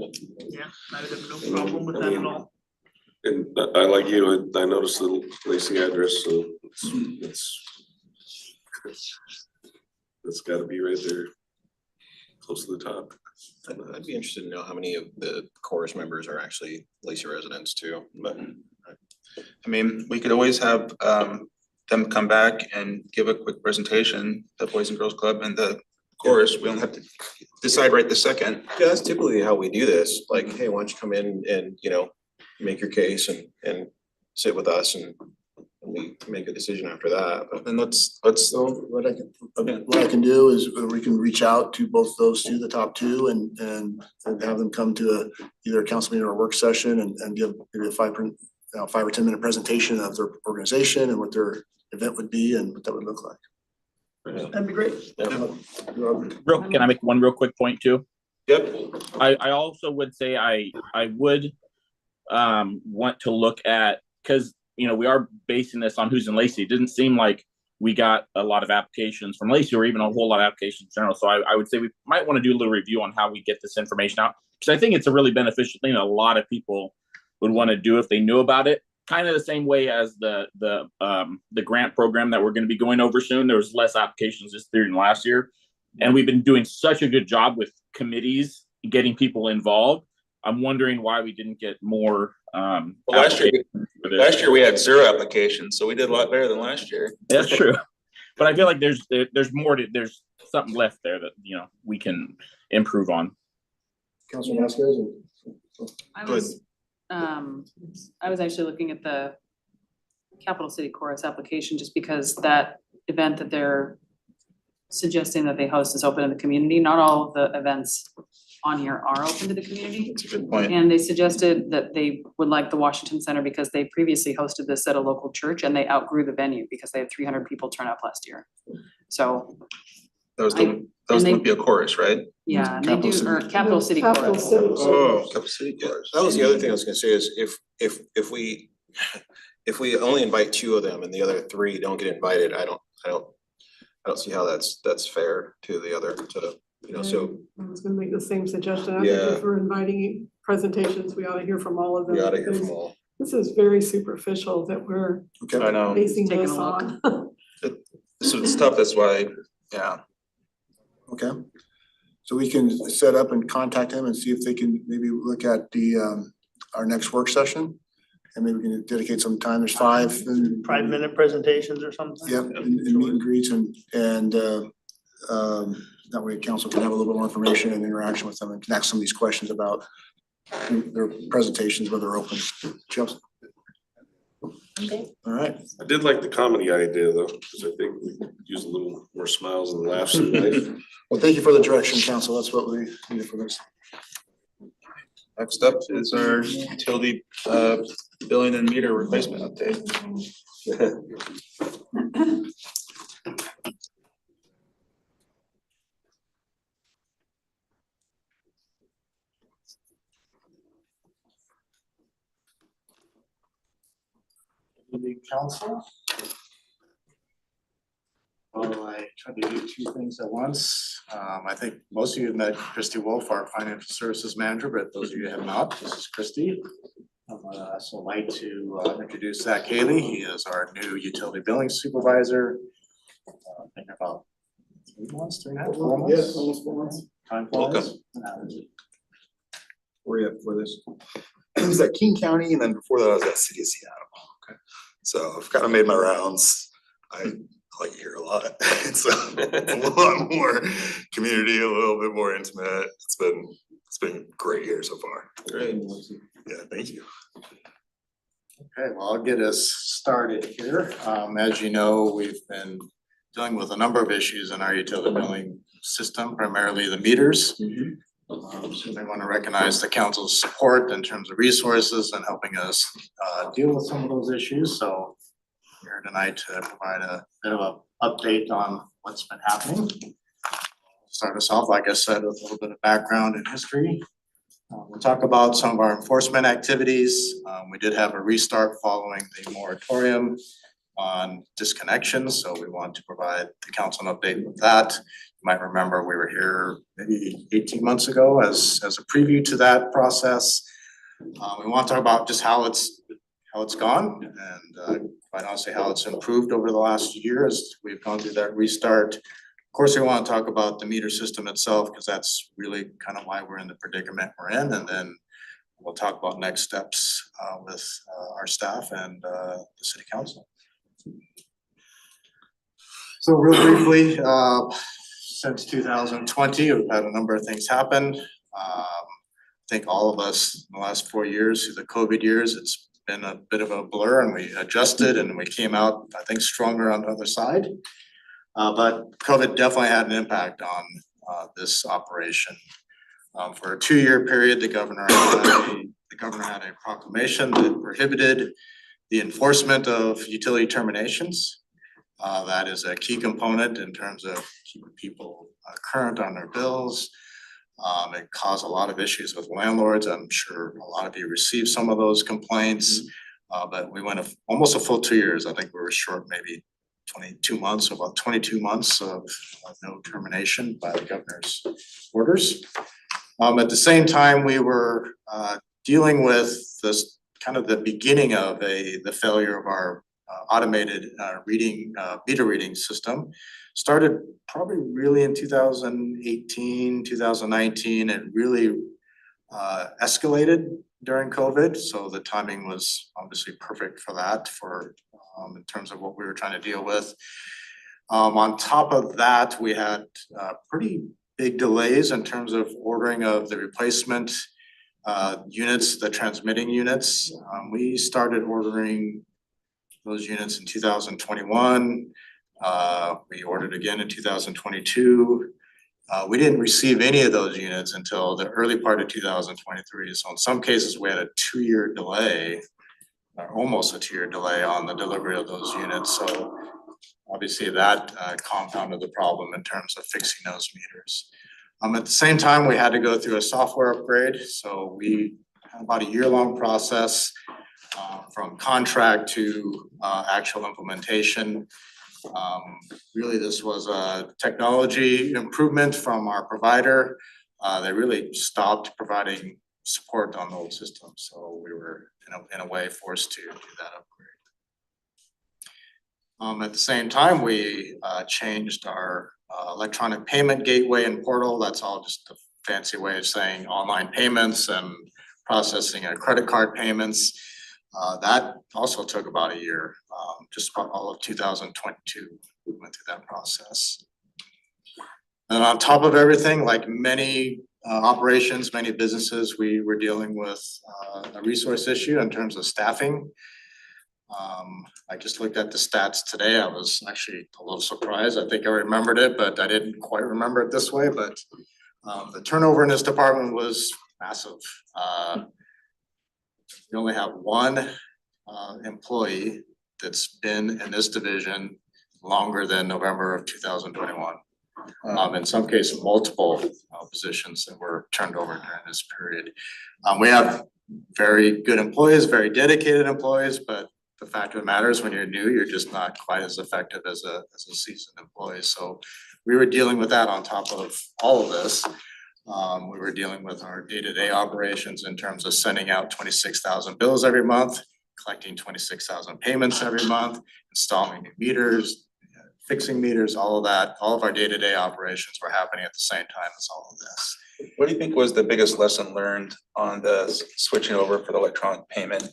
S1: Yeah, I have no problem with that at all.
S4: And I like you, I noticed the Lacey address, so it's gotta be right there, close to the top.
S12: I'd be interested to know how many of the chorus members are actually Lacey residents too, but.
S8: I mean, we could always have them come back and give a quick presentation, the Boys and Girls Club and the chorus. We don't have to decide right this second.
S12: Yeah, that's typically how we do this. Like, hey, why don't you come in and, make your case and sit with us and we make a decision after that. But
S8: Then let's,
S10: So what I can do is we can reach out to both those two, the top two, and have them come to either a council meeting or a work session and give maybe a 5 or 10 minute presentation of their organization and what their event would be and what that would look like.
S1: That'd be great.
S7: Can I make one real quick point too?
S8: yep.
S7: I also would say I would want to look at, because we are basing this on who's in Lacey. It didn't seem like we got a lot of applications from Lacey, or even a whole lot of applications in general. So I would say we might want to do a little review on how we get this information out, because I think it's a really beneficial thing that a lot of people would want to do if they knew about it. Kind of the same way as the grant program that we're going to be going over soon. There was less applications this year than last year, and we've been doing such a good job with committees getting people involved. I'm wondering why we didn't get more.
S8: Last year we had 0 applications, so we did a lot better than last year.
S7: That's true, but I feel like there's more to something left there that, we can improve on.
S10: Councilor Vasquez and.
S11: I
S8: Go ahead.
S11: I was actually looking at the Capital City Chorus application just because that event that they're suggesting that they host is open to the community. Not all of the events on here are open to the community.
S8: That's a good point.
S11: And they suggested that they would like the Washington Center because they previously hosted this at a local church and they outgrew the venue because they had 300 people turn up last year. So,
S8: That was the
S11: they-
S8: would be a chorus, right?
S11: yeah, and they
S10: Capital
S11: do,
S10: City.
S11: or Capital City
S9: Capital
S11: Chorus.
S9: City.
S8: Oh, Capital City
S12: Yeah,
S8: chorus.
S12: that was the other thing I was gonna say is if we only invite two of them and the other three don't get invited, I don't see how that's fair to the other, so
S9: I was gonna make the same suggestion. I think
S12: Yeah.
S9: if we're inviting presentations, we ought to hear from all of them.
S12: we ought to hear from
S9: because
S12: all.
S9: This is very superficial that we're
S10: Okay.
S8: I know.
S9: basing
S11: Taking a
S9: this
S11: look.
S9: on.
S8: So it's tough, that's why, yeah.
S10: Okay. So we can set up and contact them and see if they can maybe look at our next work session. And maybe we can dedicate some time. There's 5 and.
S1: 5-minute presentations or something.
S10: Yep, and meet and greets and that way council can have a little bit more information and interaction with them and ask some of these questions about their presentations, whether they're open. Chelsea?
S3: Okay.
S10: All right.
S4: I did like the comedy idea though, because I think we could use a little more smiles and laughs in life.
S10: Well, thank you for the direction, council. That's what we needed for this.
S8: Next up is our utility billing and meter replacement update.
S13: The council. Well, I tried to do 2 things at once. I think most of you have met Christy Wolf, our financial services manager, but those of you who have not, this is Christy. I'd also like to introduce Zach Haley. He is our new utility billing supervisor. I think about 3 months, 3.5, 4 months.
S10: Yes, almost 4 months.
S13: Time flies.
S12: Welcome. Where you at for this? I was at King County and then before that I was at City of Seattle. Okay. So I've kind of made my rounds. I like here a lot. It's a lot more community, a little bit more intimate. It's been a great year so far.
S8: Great.
S12: Yeah, thank you.
S13: Okay, well, I'll get us started here. As you know, we've been dealing with a number of issues in our utility billing system, primarily the meters. So I want to recognize the council's support in terms of resources and helping us deal with some of those issues. So I'm here tonight to provide a bit of an update on what's been happening. Start us off, like I said, with a little bit of background and history. We'll talk about some of our enforcement activities. We did have a restart following the moratorium on disconnections, so we want to provide the council an update with that. You might remember we were here maybe 18 months ago as a preview to that process. We want to talk about just how it's gone and quite honestly how it's improved over the last year as we've gone through that restart. Of course, we want to talk about the meter system itself because that's really kind of why we're in the predicament we're in, and then we'll talk about next steps with our staff and the city council. So real briefly, since 2020, we've had a number of things happen. I think all of us in the last 4 years, through the COVID years, it's been a bit of a blur and we adjusted and we came out, I think, stronger on the other side. But COVID definitely had an impact on this operation. For a 2-year period, the governor had a proclamation that prohibited the enforcement of utility terminations. That is a key component in terms of keeping people current on their bills. It caused a lot of issues with landlords. I'm sure a lot of you received some of those complaints. But we went almost a full 2 years. I think we were short maybe 22 months, about 22 months of no termination by the governor's orders. At the same time, we were dealing with this kind of the beginning of the failure of our automated meter reading system. Started probably really in 2018, 2019, and really escalated during COVID. So the timing was obviously perfect for that in terms of what we were trying to deal with. On top of that, we had pretty big delays in terms of ordering of the replacement units, the transmitting units. We started ordering those units in 2021. We ordered again in 2022. We didn't receive any of those units until the early part of 2023. So in some cases, we had a 2-year delay, or almost a 2-year delay on the delivery of those units. So obviously that compounded the problem in terms of fixing those meters. At the same time, we had to go through a software upgrade. So we had about a year-long process from contract to actual implementation. Really, this was a technology improvement from our provider. They really stopped providing support on the old system, so we were in a way forced to do that upgrade. At the same time, we changed our electronic payment gateway and portal. That's all just a fancy way of saying online payments and processing credit card payments. That also took about a year, just about all of 2022, we went through that process. And on top of everything, like many operations, many businesses, we were dealing with a resource issue in terms of staffing. I just looked at the stats today. I was actually a little surprised. I think I remembered it, but I didn't quite remember it this way, but the turnover in this department was massive. We only have one employee that's been in this division longer than November of 2021. In some cases, multiple positions that were turned over during this period. We have very good employees, very dedicated employees, but the fact of the matter is when you're new, you're just not quite as effective as a seasoned employee. So we were dealing with that on top of all of this. We were dealing with our day-to-day operations in terms of sending out 26,000 bills every month, collecting 26,000 payments every month, installing new meters, fixing meters, all of that. All of our day-to-day operations were happening at the same time as all of this.
S8: What do you think was the biggest lesson learned on the switching over for the electronic payment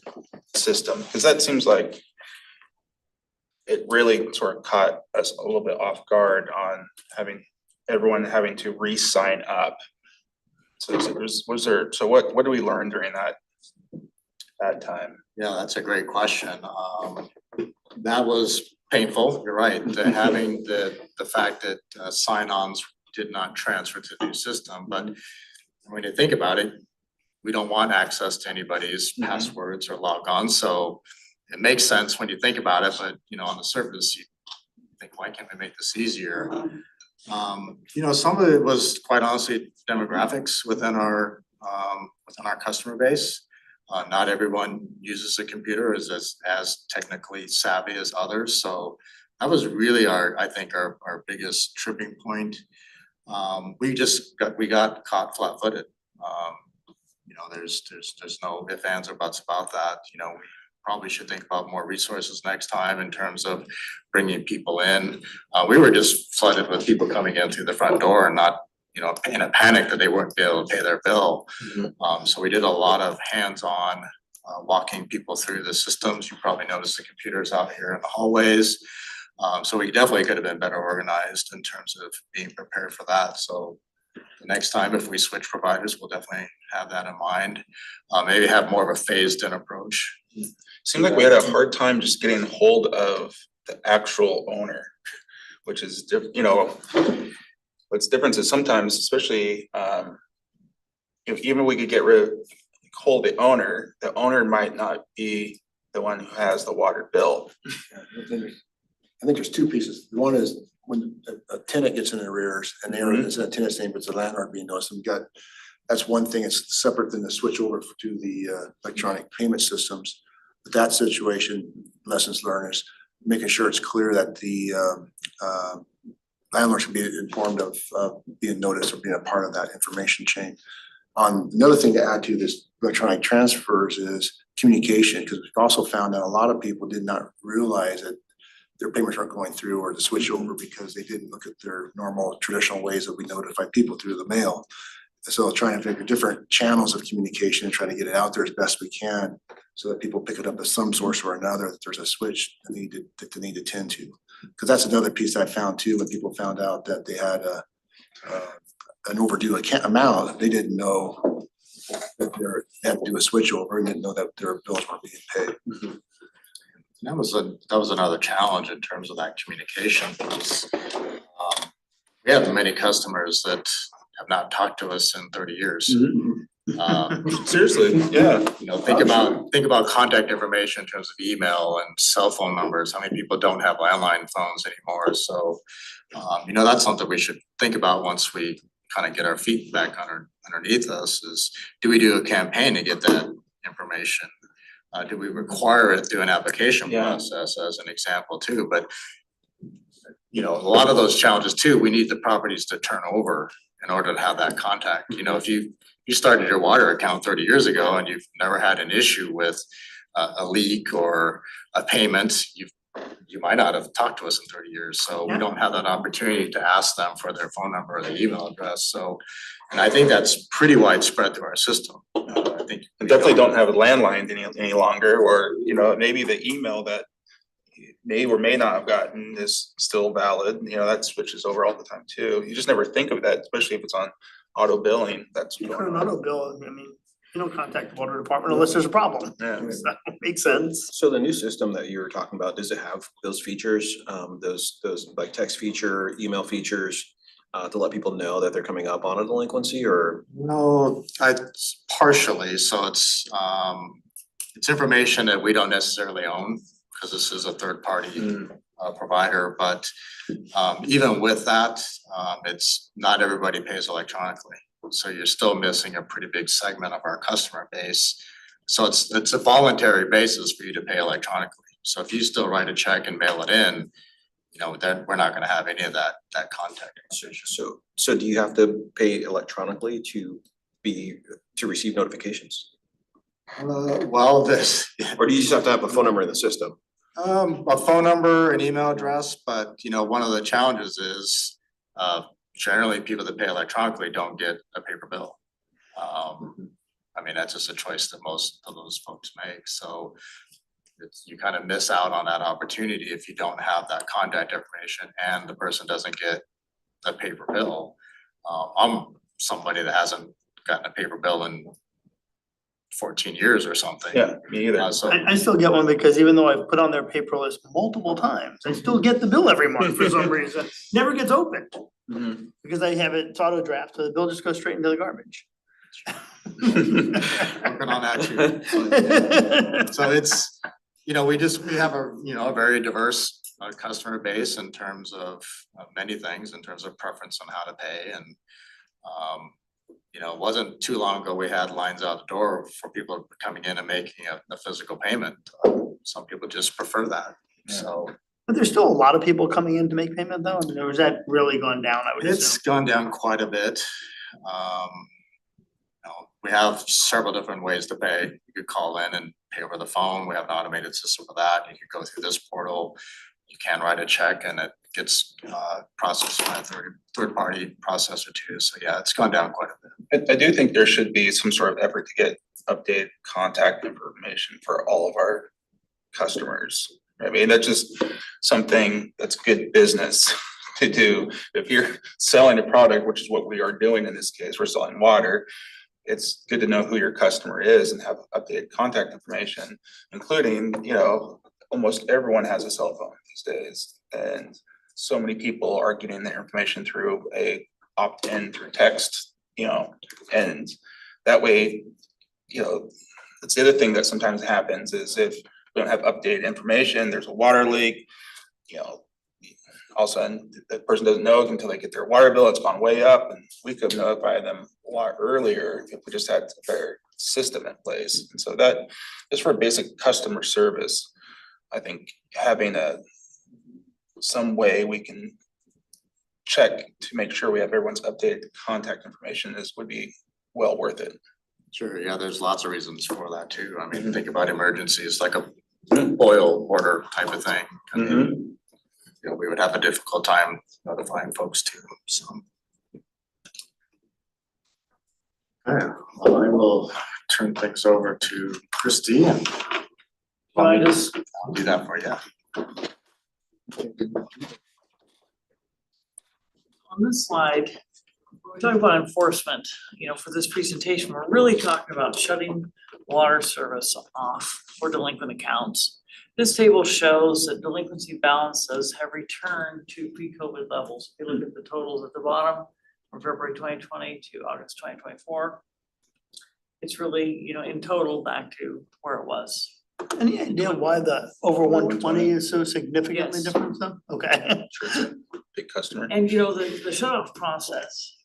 S8: system? Because that seems like it really sort of caught us a little bit off guard on everyone having to re-sign up. So what do we learn during that time?
S13: Yeah, that's a great question. That was painful, you're right, having the fact that sign-ons did not transfer to the new system, but when you think about it, we don't want access to anybody's passwords or logons, so it makes sense when you think about it, but on the surface, you think, why can't we make this easier? Some of it was quite honestly demographics within our customer base. Not everyone uses a computer as technically savvy as others, so that was really I think our biggest tripping point. We got caught flat-footed. There's no ifs, ands, or buts about that. We probably should think about more resources next time in terms of bringing people in. We were just flooded with people coming in through the front door and not, in a panic that they weren't able to pay their bill. So we did a lot of hands-on walking people through the systems. You probably noticed the computers out here in the hallways. So we definitely could have been better organized in terms of being prepared for that. So the next time if we switch providers, we'll definitely have that in mind. Maybe have more of a phased-in approach.
S8: Seemed like we had a hard time just getting hold of the actual owner, which is what's different is sometimes, especially if even we could get hold the owner might not be the one who has the water bill.
S10: I think there's two pieces. One is when a tenant gets in arrears and they're it's a tenant's name, but it's a landlord being noticed. And that's one thing. It's separate than the switch over to the electronic payment systems. But that situation, lessons learned is making sure it's clear that the landlord should be informed of being noticed or being a part of that information chain. Another thing to add to this electronic transfers is communication, because we've also found that a lot of people did not realize that their payments weren't going through or to switch over because they didn't look at their normal traditional ways that we notify people through the mail. So trying to figure different channels of communication and trying to get it out there as best we can so that people pick it up as some source or another, that there's a switch that they need to tend to. Because that's another piece I found too, when people found out that they had an overdue amount, they didn't know that they had to do a switch over and didn't know that their bills were being paid.
S13: That was another challenge in terms of that communication, because we have many customers that have not talked to us in 30 years.
S8: Seriously, yeah.
S13: You know, think about contact information in terms of email and cell phone numbers. How many people don't have landline phones anymore? So, you know, that's something we should think about once we kind of get our feet back underneath us, is do we do a campaign to get that information? Do we require it through an application process as an example too? But you know, a lot of those challenges too, we need the properties to turn over in order to have that contact. You know, if you started your water account 30 years ago and you've never had an issue with a leak or a payment, you might not have talked to us in 30 years. So we don't have that opportunity to ask them for their phone number or their email address. So, and I think that's pretty widespread through our system. I think
S8: We definitely don't have a landline any longer, or, you know, maybe the email that may or may not have gotten is still valid, you know, that switches over all the time too. You just never think of that, especially if it's on auto billing, that's
S1: You put
S8: going
S1: an
S8: on.
S1: auto bill, I mean, you don't contact the water department unless there's a problem.
S8: Yeah.
S1: That makes sense.
S14: So the new system that you were talking about, does it have those features, those like text feature, email features, to let people know that they're coming up on a delinquency, or?
S13: No, partially. So it's information that we don't necessarily own, because this is a third party provider, but even with that, it's not everybody pays electronically. So you're still missing a pretty big segment of our customer base. So it's a voluntary basis for you to pay electronically. So if you still write a check and mail it in, you know, then we're not gonna have any of that contact information.
S14: So do you have to pay electronically to receive notifications?
S13: Well,
S14: Or do you just have to have a phone number in the system?
S13: a phone number, an email address, but you know, one of the challenges is generally people that pay electronically don't get a paper bill. I mean, that's just a choice that most of those folks make, so you kind of miss out on that opportunity if you don't have that contact information and the person doesn't get a paper bill. I'm somebody that hasn't gotten a paper bill in 14 years or something.
S8: Yeah, me either.
S13: So
S1: I still get one because even though I've put on their paper list multiple times, I still get the bill every month for some reason. Never gets opened because I have it, it's auto draft, so the bill just goes straight into the garbage.
S13: working on that too. So it's, you know, we have a, you know, a very diverse customer base in terms of many things, in terms of preference on how to pay. And you know, it wasn't too long ago, we had lines out the door for people coming in and making a physical payment. Some people just prefer that, so.
S1: But there's still a lot of people coming in to make payment though, I mean, or has that really gone down, I would
S13: It's
S1: assume?
S13: gone down quite a bit. You know, we have several different ways to pay. You could call in and pay over the phone. We have an automated system for that. You could go through this portal. You can write a check and it gets processed by a third party processor too. So yeah, it's gone down quite a bit.
S8: I do think there should be some sort of effort to get updated contact information for all of our customers. I mean, that's just something that's good business to do. If you're selling a product, which is what we are doing in this case, we're selling water, it's good to know who your customer is and have updated contact information, including, you know, almost everyone has a cell phone these days. And so many people are getting their information through a opt-in through text, you know, and that way, you know, that's the other thing that sometimes happens is if we don't have updated information, there's a water leak, you know, all of a sudden the person doesn't know until they get their water bill, it's gone way up, and we could notify them a lot earlier if we just had a better system in place. And so that, just for basic customer service, I think having some way we can check to make sure we have everyone's updated contact information would be well worth it.
S13: Sure, yeah, there's lots of reasons for that too. I mean, think about emergencies, like a boil order type of thing. You know, we would have a difficult time notifying folks too, so. Okay, well, I will turn things over to Christie and
S11: I just,
S13: I'll do that for you.
S11: on this slide, we're talking about enforcement, for this presentation, we're really talking about shutting water service off for delinquent accounts. This table shows that delinquency balances have returned to pre-COVID levels. If you look at the totals at the bottom from February 2020 to August 2024, it's really, in total back to where it was.
S1: Any idea why the over 120 is so significantly
S11: Yes.
S1: different though? Okay.
S8: Big customer.
S11: And the shut off process.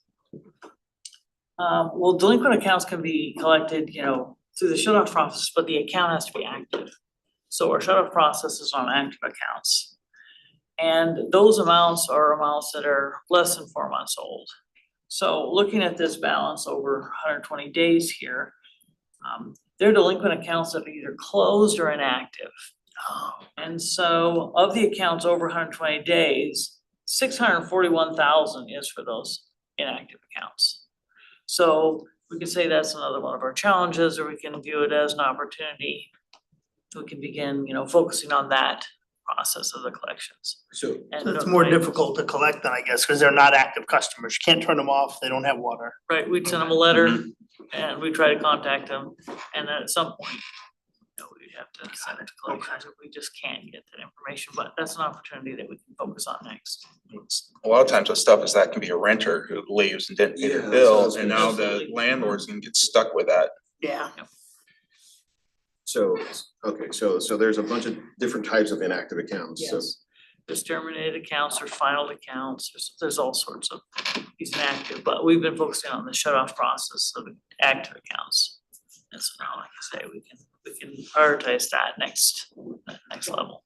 S11: Well, delinquent accounts can be collected, through the shut off process, but the account has to be active. So our shut off process is on active accounts. And those amounts are amounts that are less than 4 months old. So looking at this balance over 120 days here, they're delinquent accounts that are either closed or inactive. And so of the accounts over 120 days, 641,000 is for those inactive accounts. So we could say that's another one of our challenges, or we can view it as an opportunity. We can begin, focusing on that process of the collections.
S14: So
S11: And
S1: So it's more
S11: right,
S1: difficult to collect then, I guess, because they're not active customers. You can't turn them off. They don't have water.
S11: right, we'd send them a letter and we try to contact them, and then at some point, we'd have to send it to collections if we just can't get that information, but that's an opportunity that we can focus on next.
S8: A lot of times the stuff is that can be a renter who leaves and didn't pay
S14: Yeah,
S8: their
S14: that's what I
S8: bill,
S14: was
S8: and
S14: gonna
S8: now
S14: say.
S8: the landlord's gonna get stuck with that.
S1: Yeah.
S14: So, okay, so there's a bunch of different types of inactive accounts, so.
S11: Yes, there's terminated accounts, there's filed accounts, there's all sorts of these inactive, but we've been focusing on the shut off process of active accounts. And so now, like I say, we can prioritize that next level.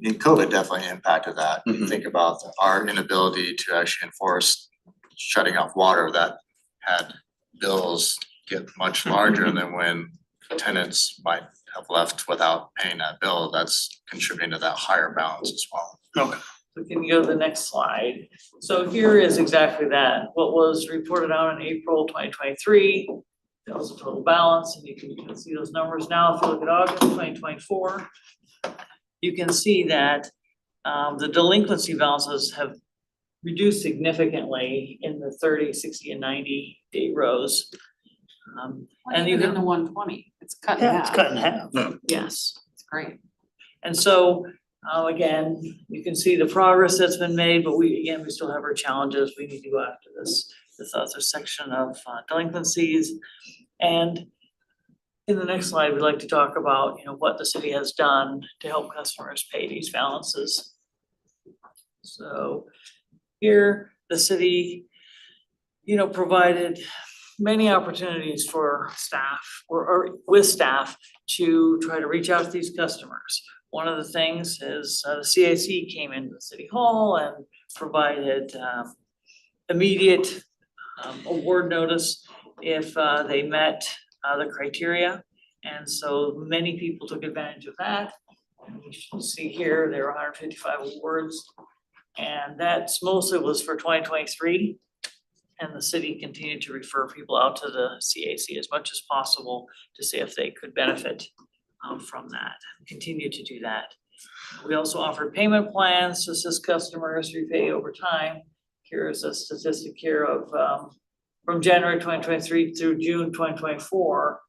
S13: And COVID definitely impacted that. You think about our inability to actually enforce shutting off water that had bills get much larger than when tenants might have left without paying that bill. That's contributing to that higher balance as well.
S1: Okay.
S11: So can you go to the next slide? So here is exactly that, what was reported out in April 2023. That was the total balance, and you can see those numbers now. If you look at August 2024, you can see that the delinquency balances have reduced significantly in the 30, 60, and 90 day rows. And you
S15: Even in
S11: can,
S15: the 120, it's cut in
S1: Yeah, it's
S15: half.
S1: cut in half.
S11: yes.
S15: It's great.
S11: And so, again, you can see the progress that's been made, but we still have our challenges. We need to go after this other section of delinquencies. And in the next slide, we'd like to talk about, what the city has done to help customers pay these balances. So here, the city, provided many opportunities for staff or with staff to try to reach out to these customers. One of the things is the CAC came into the city hall and provided immediate award notice if they met the criteria. And so many people took advantage of that. And you should see here, there were 155 awards. And that's mostly was for 2023. And the city continued to refer people out to the CAC as much as possible to see if they could benefit from that, continue to do that. We also offered payment plans to assist customers repay over time. Here's a statistic here of from January 2023 through June 2024,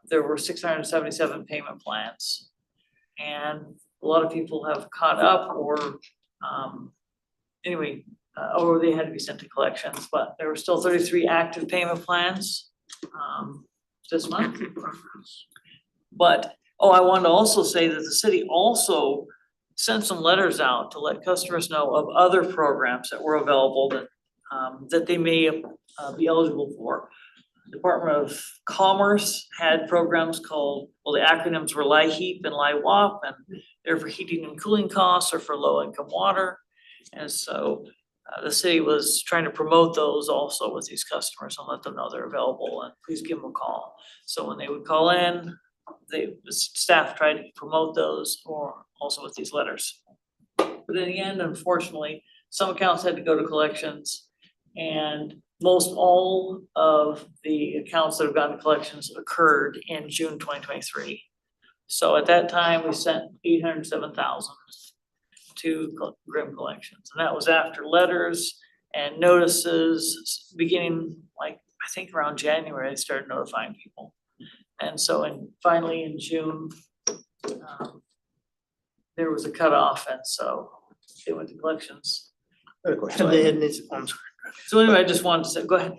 S11: there were 677 payment plans. And a lot of people have caught up or or they had to be sent to collections, but there were still 33 active payment plans this month. But, I wanted to also say that the city also sent some letters out to let customers know of other programs that were available that they may be eligible for. Department of Commerce had programs called, the acronyms were LIHEAP and LIWAP, and they're for heating and cooling costs or for low income water. And so the city was trying to promote those also with these customers and let them know they're available, and please give them a call. So when they would call in, the staff tried to promote those, or also with these letters. But in the end, unfortunately, some accounts had to go to collections,
S15: And most all of the accounts that have gone to collections occurred in June 2023. So at that time, we sent 807,000 to Grim Collections, and that was after letters and notices beginning like, I think around January, they started notifying people. And so finally in June, there was a cutoff, and so they went to collections.
S8: I had a question.
S1: Have they had any, I'm sorry.
S15: So anyway, I just wanted to say, go ahead.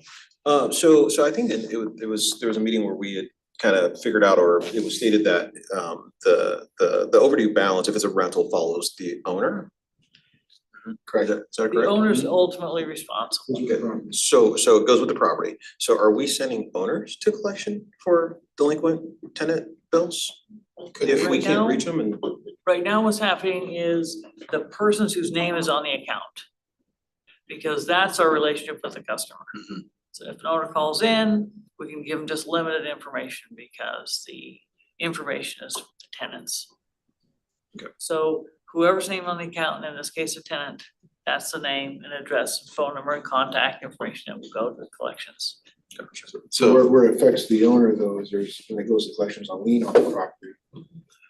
S14: So I think that there was a meeting where we had kind of figured out, or it was stated that the overdue balance, if it's a rental, follows the owner. Correct, is that
S15: The
S14: correct?
S15: owner's ultimately responsible.
S14: Okay, so it goes with the property. So are we sending owners to collection for delinquent tenant bills? If we
S15: Right
S14: can't
S15: now-
S14: reach them and,
S15: Right now, what's happening is the persons whose name is on the account. Because that's our relationship with the customer. So if an owner calls in, we can give them just limited information because the information is the tenants.
S14: Okay.
S15: So whoever's name on the account, and in this case a tenant, that's the name and address, phone number and contact information that will go to the collections.
S10: So where it affects the owner though, is there's, when it goes to collections on lien on the property.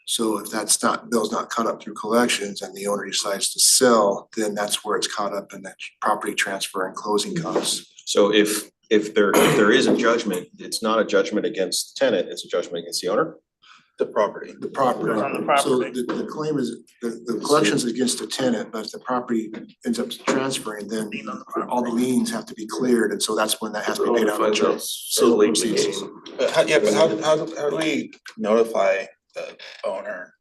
S10: So if that's not, bill's not caught up through collections and the owner decides to sell, then that's where it's caught up in that property transfer and closing costs.
S14: so if there is a judgment, it's not a judgment against the tenant, it's a judgment against the owner?
S8: The property.
S10: The property.
S1: Goes on the
S10: So
S1: property.
S10: the claim is, the collections is against the tenant, but if the property ends up transferring, then
S1: Lien on the
S10: all the
S1: property.
S10: liens have to be cleared, and so that's when that has to be paid out of
S4: Finds out
S10: sale
S4: so late in the
S10: proceeds.
S4: game.
S8: But how do we notify the owner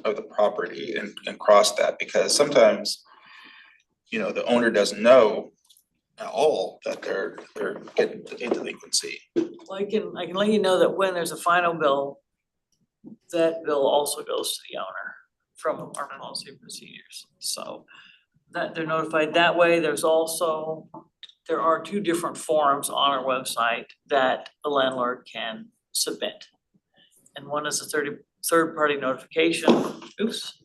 S8: of the property and cross that? Because sometimes, you know, the owner doesn't know at all that they're getting in delinquency.
S15: Well, I can let you know that when there's a final bill, that bill also goes to the owner from our policy and procedures. So that they're notified that way. There are two different forms on our website that a landlord can submit. And one is a third party notification, oops.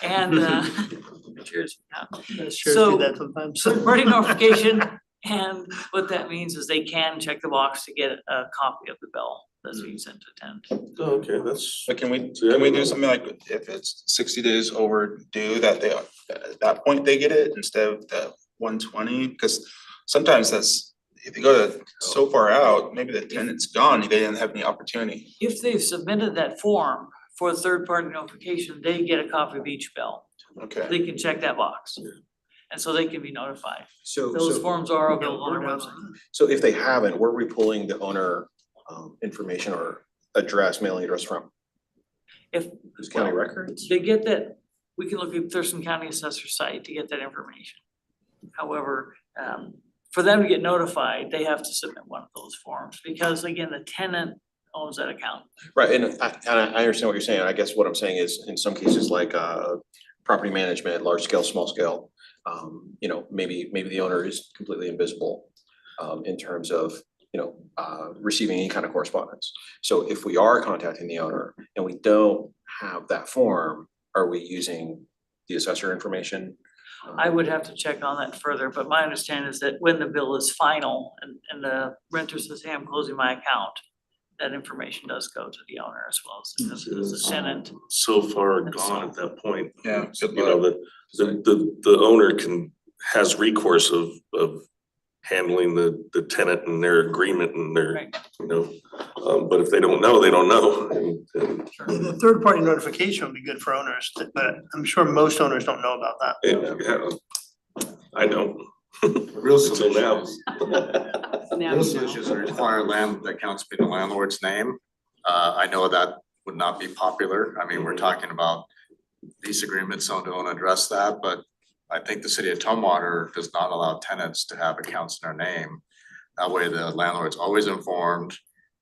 S15: And cheers.
S1: Sure
S15: So-
S1: do that sometimes.
S15: Third party notification, and what that means is they can check the box to get a copy of the bill that's being sent to tenant.
S4: Okay, that's.
S8: But can we do something like if it's 60 days overdue, that they, at that point they get it instead of the 120? Because sometimes that's, if you go to so far out, maybe the tenant's gone, they didn't have any opportunity.
S15: If they've submitted that form for a third party notification, they get a copy of each bill.
S8: Okay.
S15: They can check that box. And so they can be notified.
S14: So
S15: Those forms are available on our
S1: Word
S15: website.
S14: So if they haven't, where are we pulling the owner information or address, mailing address from?
S15: If
S14: Who's county records?
S15: they get that, we can look at Thurston County Assessor site to get that information. However, for them to get notified, they have to submit one of those forms because again, the tenant owns that account.
S14: Right, and I understand what you're saying. I guess what I'm saying is in some cases like property management, large scale, small scale, you know, maybe the owner is completely invisible in terms of, you know, receiving any kind of correspondence. So if we are contacting the owner and we don't have that form, are we using the assessor information?
S15: I would have to check on that further, but my understanding is that when the bill is final and the renter says, hey, I'm closing my account, that information does go to the owner as well as the tenant.
S4: So far
S15: And
S4: gone
S15: so-
S4: at that point.
S8: Yeah, good
S4: You know, the owner has recourse of handling the tenant and their agreement and their,
S15: Right.
S4: you know, but if they don't know, they don't know. And
S1: The third party notification would be good for owners, but I'm sure most owners don't know about that.
S4: yeah, I don't.
S13: Real
S4: Until
S13: solution
S4: now.
S15: Now
S13: Real
S15: you know.
S13: solutions require land accounts be in the landlord's name. I know that would not be popular. I mean, we're talking about lease agreements, so don't address that, but I think the city of Tumwater does not allow tenants to have accounts in their name. That way the landlord's always informed.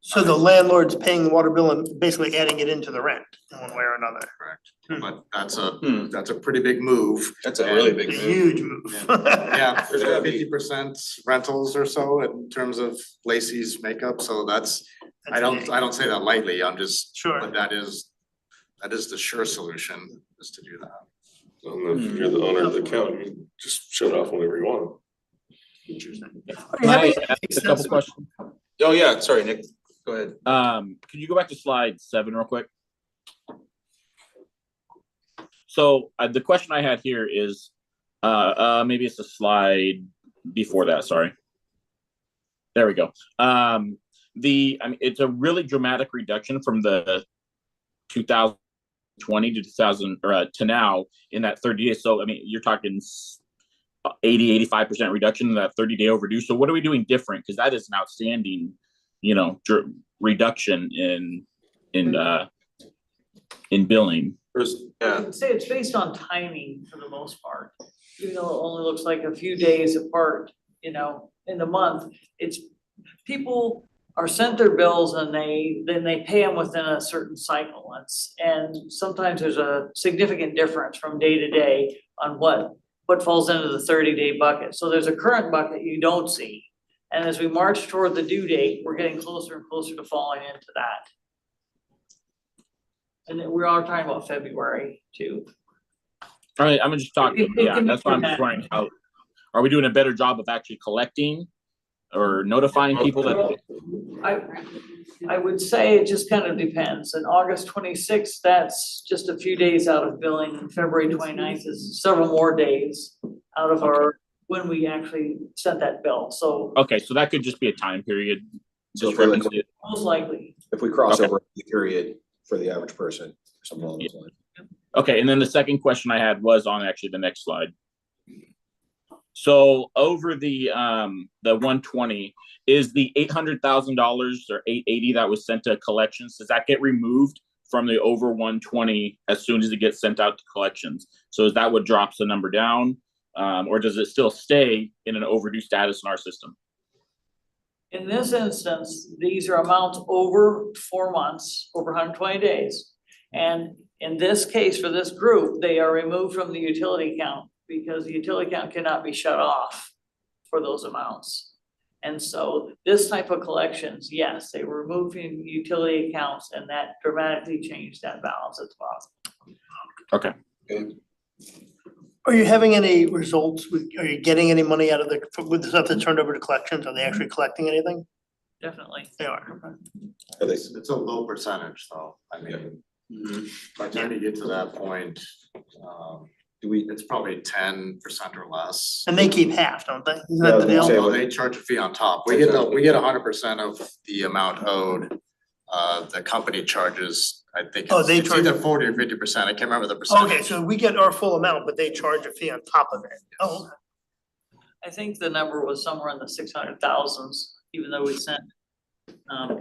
S1: So the landlord's paying the water bill and basically adding it into the rent in one way or another.
S13: Correct. But that's a pretty big move.
S8: That's a really
S13: And-
S8: big
S1: It's a
S8: move.
S1: huge move.
S13: Yeah,
S8: There's gotta be-
S13: 50% rentals or so in terms of Lacey's makeup, so that's, I
S1: That's big.
S13: don't say that lightly, I'm just,
S1: Sure.
S13: but that is the sure solution, is to do that.
S4: And if you're the owner of the account, you just shut off whenever you want.
S7: Can I ask a couple questions?
S8: Oh, yeah, sorry, Nick, go ahead.
S7: Can you go back to slide 7 real quick? So the question I had here is, maybe it's a slide before that, sorry. There we go. I mean, it's a really dramatic reduction from the 2020 to 2000 or to now in that 30 days. So I mean, you're talking 85% reduction in that 30-day overdue. So what are we doing different? Because that is an outstanding, you know, reduction in billing.
S15: I would say it's based on timing for the most part, even though it only looks like a few days apart, you know, in the month. It's, people are sent their bills and then they pay them within a certain cycle. And sometimes there's a significant difference from day to day on what falls into the 30-day bucket. So there's a current bucket you don't see. And as we march toward the due date, we're getting closer and closer to falling into that. And then we are talking about February too.
S7: All right, I'm just talking, yeah,
S15: can
S7: that's why I'm just wondering how, are we doing a better job of actually collecting or notifying people that?
S15: I would say it just kind of depends. And August 26th, that's just a few days out of billing, and February 29th is several more days out of our, when we actually sent that bill, so.
S7: Okay, so that could just be a time period.
S14: So for like,
S15: Most likely.
S14: if we cross over the period for the average person, or something along those lines.
S7: Okay, and then the second question I had was on actually the next slide. So over the 120, is the $800,000 or $880 that was sent to collections, does that get removed from the over 120 as soon as it gets sent out to collections? So is that what drops the number down, or does it still stay in an overdue status in our system?
S15: In this instance, these are amounts over 4 months, over 120 days. And in this case, for this group, they are removed from the utility account because the utility account cannot be shut off for those amounts. And so this type of collections, yes, they were removed from utility accounts and that dramatically changed that balance as well.
S7: Okay.
S1: Are you having any results with, are you getting any money out of with the stuff that's turned over to collections? Are they actually collecting anything?
S15: Definitely.
S1: They are.
S13: It's a low percentage though, I mean, by the time you get to that point, it's probably 10% or less.
S1: And they keep half, don't they? Isn't that the deal?
S13: Well, they charge a fee on top. We get 100% of the amount owed. The company charges, I think it's either 40 or 50%. I can't remember the percentage.
S1: Okay, so we get our full amount, but they charge a fee on top of it. Oh, okay.
S15: I think the number was somewhere in the 600,000s, even though we sent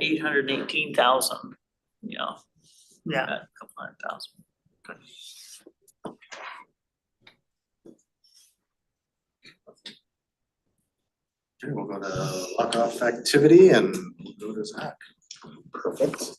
S15: 818,000, you know.
S1: Yeah.
S15: A couple 100,000. Okay.
S13: Okay, we'll go to lock-off activity and we'll go to Zach.
S12: Perfect.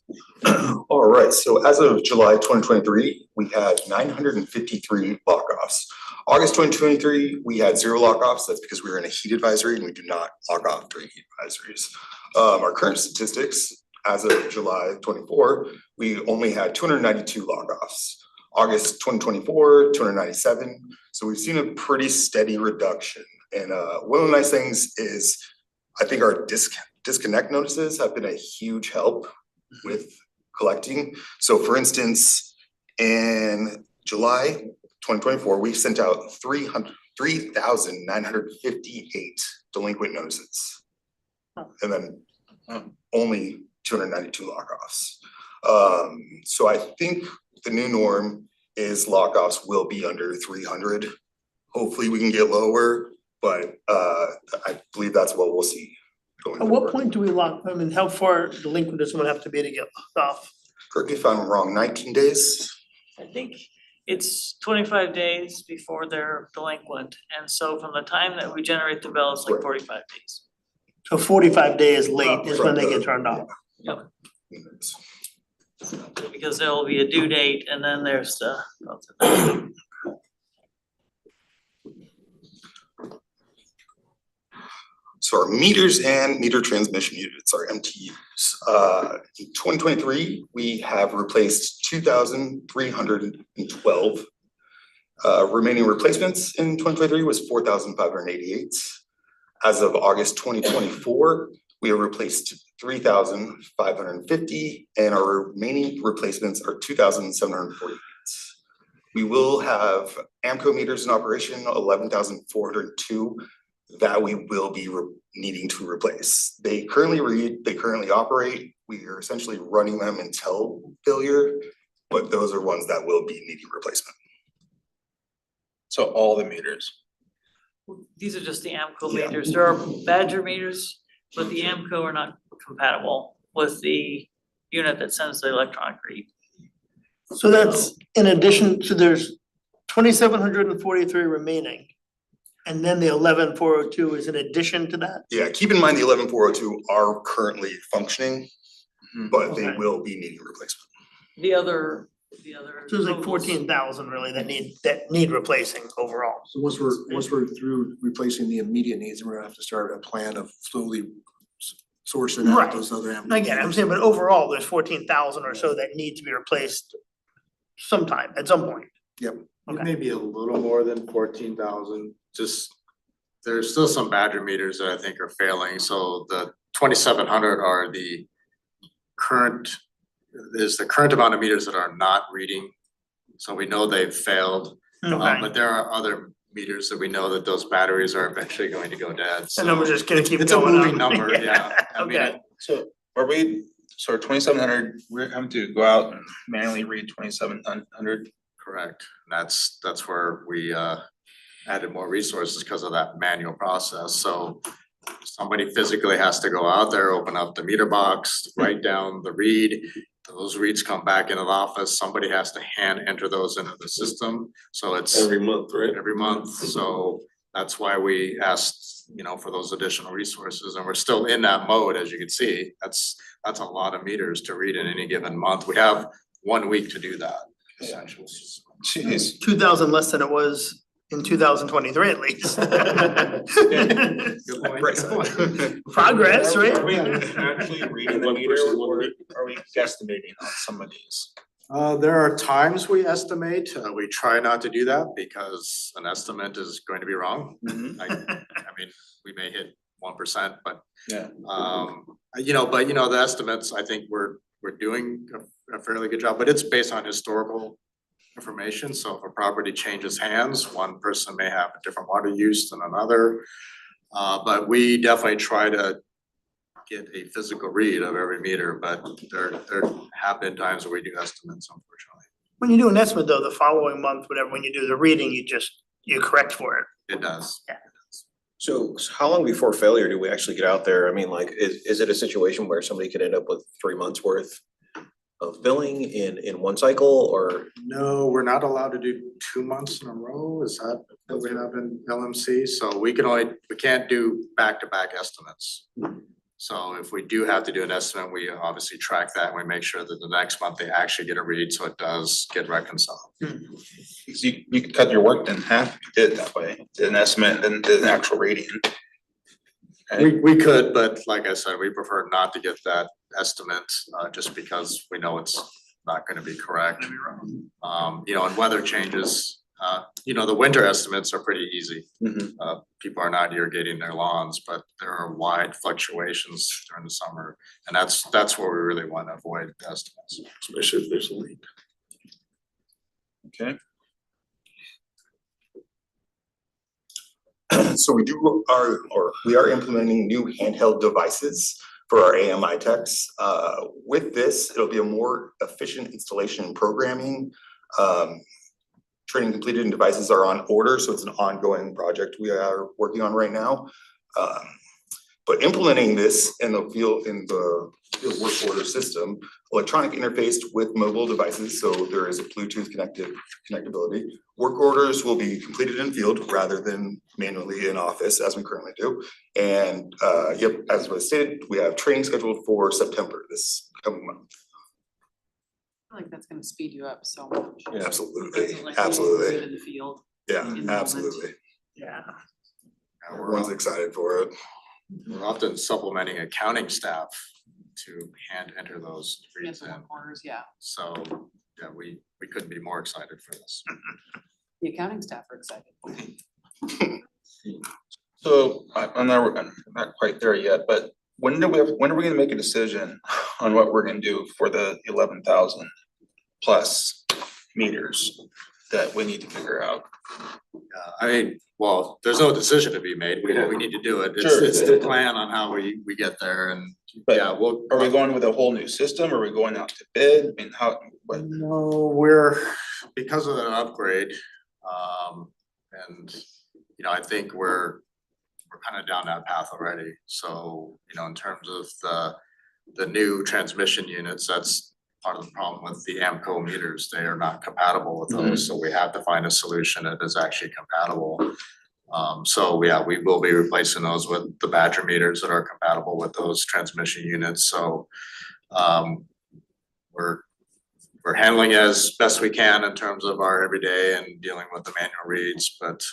S12: All right, so as of July 2023, we had 953 lockoffs. August 2023, we had 0 lockoffs. That's because we were in a heat advisory and we do not lock off during heat advisories. Our current statistics, as of July 24, we only had 292 lockoffs. August 2024, 297. So we've seen a pretty steady reduction. And one of the nice things is I think our disconnect notices have been a huge help with collecting. So for instance, in July 2024, we sent out 3,958 delinquent notices. And then only 292 lockoffs. So I think the new norm is lockoffs will be under 300. Hopefully we can get lower, but I believe that's what we'll see going
S1: At
S12: forward.
S1: what point do we lock, I mean, how far delinquent does someone have to be to get locked off?
S12: Correct me if I'm wrong, 19 days?
S15: I think it's 25 days before they're delinquent. And so from the time that we generate the bill, it's like 45 days.
S1: So 45 days late is when they get turned off.
S15: Yep. Because there will be a due date and then there's the.
S12: So our meters and meter transmission units, our MTUs. In 2023, we have replaced 2,312. Remaining replacements in 2023 was 4,588. As of August 2024, we have replaced 3,550, and our remaining replacements are 2,748. We will have AMCO meters in operation, 11,402, that we will be needing to replace. They currently read, they currently operate. We are essentially running them until failure, but those are ones that will be needing replacement.
S8: So all the meters.
S15: These are just the AMCO
S12: Yeah.
S15: meters. There are Badger meters, but the AMCO are not compatible with the unit that sends the electronic read.
S1: So that's in addition to, there's 2,743 remaining. And then the 11,402 is in addition to that?
S12: Yeah, keep in mind the 11,402 are currently functioning, but they
S1: Okay.
S12: will be needing replacement.
S15: The other
S1: So it's like
S15: totals-
S1: 14,000 really that need replacing overall.
S10: So once we're through replacing the immediate needs, we're gonna have to start a plan of slowly sourcing out
S1: Right.
S10: those other.
S1: I get it, I'm saying, but overall, there's 14,000 or so that need to be replaced sometime, at some point.
S10: Yep.
S1: Okay.
S13: Maybe a little more than 14,000, just, there's still some Badger meters that I think are failing, so the 2,700 are the current amount of meters that are not reading. So we know they've failed,
S1: Okay.
S13: but there are other meters that we know that those batteries are eventually going to go dead, so.
S1: The number's just gonna keep
S13: It's a
S1: going up.
S13: moving number, yeah. I mean,
S1: Okay.
S8: So are we, so 2,700, we're having to go out and manually read 2,700?
S13: correct, that's where we added more resources because of that manual process, so somebody physically has to go out there, open up the meter box, write down the read. Those reads come back into the office, somebody has to hand enter those into the system, so it's
S4: Every month, right?
S13: every month, so that's why we asked, for those additional resources, and we're still in that mode, as you can see, that's a lot of meters to read in any given month, we have 1 week to do that, essentially.
S12: Jeez.
S1: 2,000 less than it was in 2023 at least.
S13: Good point.
S12: Right side.
S1: Progress, right?
S8: Are we actually reading the
S4: One
S8: meter
S4: person, one
S8: or
S4: read.
S8: are we guesstimating on some of these?
S13: There are times we estimate, we try not to do that because an estimate is going to be wrong. I mean, we may hit 1%, but
S8: Yeah.
S13: the estimates, I think we're doing a fairly good job, but it's based on historical information, so if a property changes hands, one person may have a different water use than another. But we definitely try to get a physical read of every meter, but there have been times where we do estimates, unfortunately.
S1: When you do an estimate though, the following month, whatever, when you do the reading, you correct for it.
S13: It does.
S14: So how long before failure do we actually get out there? I mean, like, is it a situation where somebody could end up with 3 months worth of billing in one cycle, or?
S13: No, we're not allowed to do 2 months in a row, is that what we have in LMC? So we can't do back-to-back estimates. So if we do have to do an estimate, we obviously track that and we make sure that the next month they actually get a read, so it does get reconciled.
S8: Because you could cut your work in half, if you did it that way, did an estimate, then did an actual reading.
S13: We could, but like I said, we prefer not to get that estimate, just because we know it's not gonna be correct. And weather changes, the winter estimates are pretty easy. People are not irrigating their lawns, but there are wide fluctuations during the summer. And that's where we really want to avoid the estimates.
S4: Especially if there's a leak.
S8: Okay.
S12: So we are implementing new handheld devices for our AMI techs. With this, it'll be a more efficient installation and programming. Training completed and devices are on order, so it's an ongoing project we are working on right now. But implementing this in the field work order system, electronic interfaced with mobile devices, so there is a Bluetooth connectability. Work orders will be completed in field rather than manually in office as we currently do. And as was stated, we have training scheduled for September this coming month.
S11: I feel like that's gonna speed you up so much.
S12: Yeah, absolutely,
S11: Like being
S12: absolutely.
S11: in the field.
S12: Yeah,
S11: in the moment.
S12: absolutely.
S1: Yeah.
S12: Everyone's excited for it.
S13: We're often supplementing accounting staff to hand enter those reads in.
S11: Corners, yeah.
S13: So, yeah, we couldn't be more excited for this.
S11: The accounting staff are excited.
S8: So I'm not quite there yet, but when are we gonna make a decision on what we're gonna do for the 11,000 plus meters that we need to figure out?
S13: I mean, well, there's no decision to be made. We need to do it.
S8: Sure.
S13: It's the plan on how we get there and
S8: But
S13: yeah, we'll.
S8: Are we going with a whole new system? Are we going out to bid? I mean, what?
S13: No, we're, because of that upgrade, and, you know, I think we're kind of down that path already. So, you know, in terms of the new transmission units, that's part of the problem with the AMCO meters. They are not compatible with those, so we have to find a solution that is actually compatible. So yeah, we will be replacing those with the Badger meters that are compatible with those transmission units. So we're handling it as best we can in terms of our everyday and dealing with the manual reads, but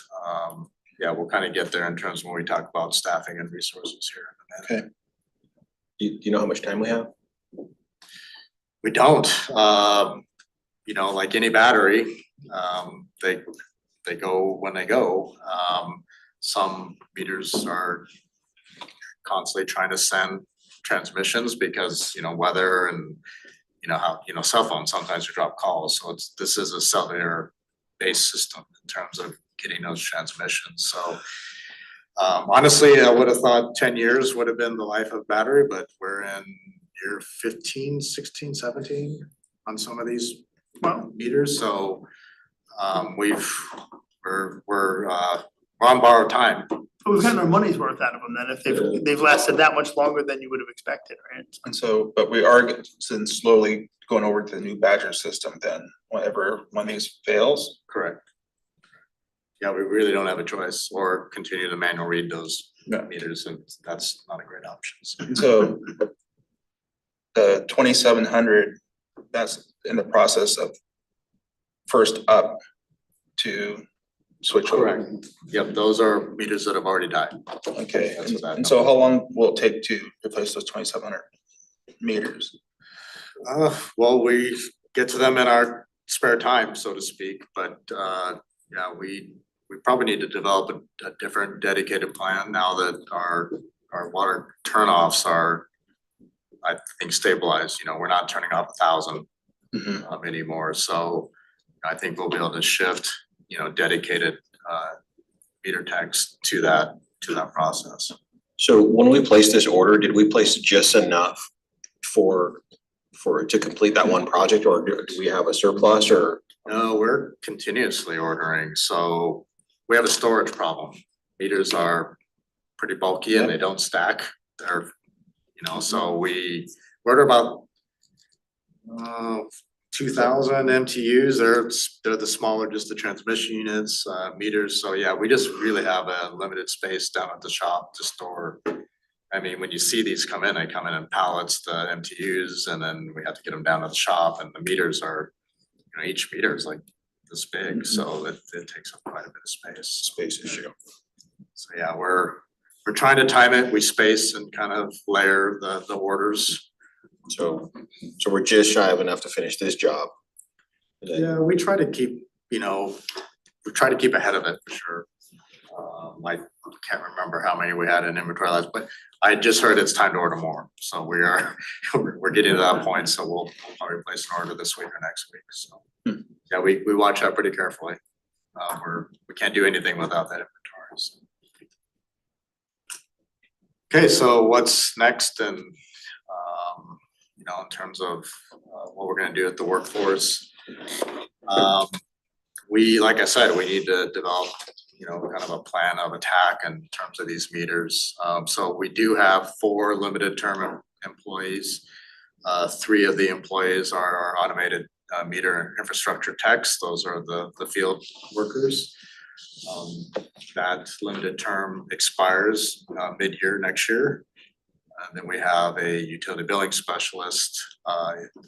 S13: yeah, we'll kind of get there in terms of when we talk about staffing and resources here in a minute.
S14: Okay. Do you know how much time we have?
S13: We don't, you know, like any battery, they go when they go. Some meters are constantly trying to send transmissions because, you know, weather and, you know, how, you know, cell phones, sometimes we drop calls. So this is a cellular based system in terms of getting those transmissions. So honestly, I would have thought 10 years would have been the life of battery, but we're in year 15, 16, 17 on some of these meters. So we're on borrowed time.
S1: But we've gotten our money's worth out of them then, if they've lasted that much longer than you would have expected, right?
S8: And so, but we are slowly going over to the new Badger system then, whenever one of these fails.
S13: Correct. Yeah, we really don't have a choice or continue to manual read those meters, and that's not a great option.
S8: So the 2,700, that's in the process of first up to switch over.
S13: Correct. Yep, those are meters that have already died.
S8: Okay,
S13: That's what that
S8: and so how long will it take to replace those 2,700 meters?
S13: Well, we get to them in our spare time, so to speak, but yeah, we probably need to develop a different dedicated plan now that our water turnoffs are, I think, stabilized. You know, we're not turning off 1,000 anymore, so I think we'll be able to shift, you know, dedicated meter techs to that process.
S14: So when we placed this order, did we place just enough to complete that one project, or do we have a surplus, or?
S13: No, we're continuously ordering, so we have a storage problem. Meters are pretty bulky and they don't stack. They're, you know, so we order about 2,000 MTUs. They're the smaller, just the transmission units, meters. So yeah, we just really have a limited space down at the shop to store. I mean, when you see these come in, they come in pallets, the MTUs, and then we have to get them down to the shop, and the meters are, you know, each meter is like this big, so it takes up quite a bit of space.
S14: Space issue.
S13: So yeah, we're trying to time it. We space and kind of layer the orders.
S14: So we're just shy of enough to finish this job.
S13: Yeah, we try to keep, you know, ahead of it for sure. I can't remember how many we had in inventory last, but I just heard it's time to order more. So we're getting to that point, so we'll probably place an order this week or next week, so. Yeah, we watch that pretty carefully. We can't do anything without that inventory, so. Okay, so what's next and, you know, in terms of what we're gonna do at the workforce. Like I said, we need to develop, you know, kind of a plan of attack in terms of these meters. So we do have 4 limited term employees. 3 of the employees are our automated meter infrastructure techs. Those are the field workers. That limited term expires mid-year next year. And then we have a utility billing specialist.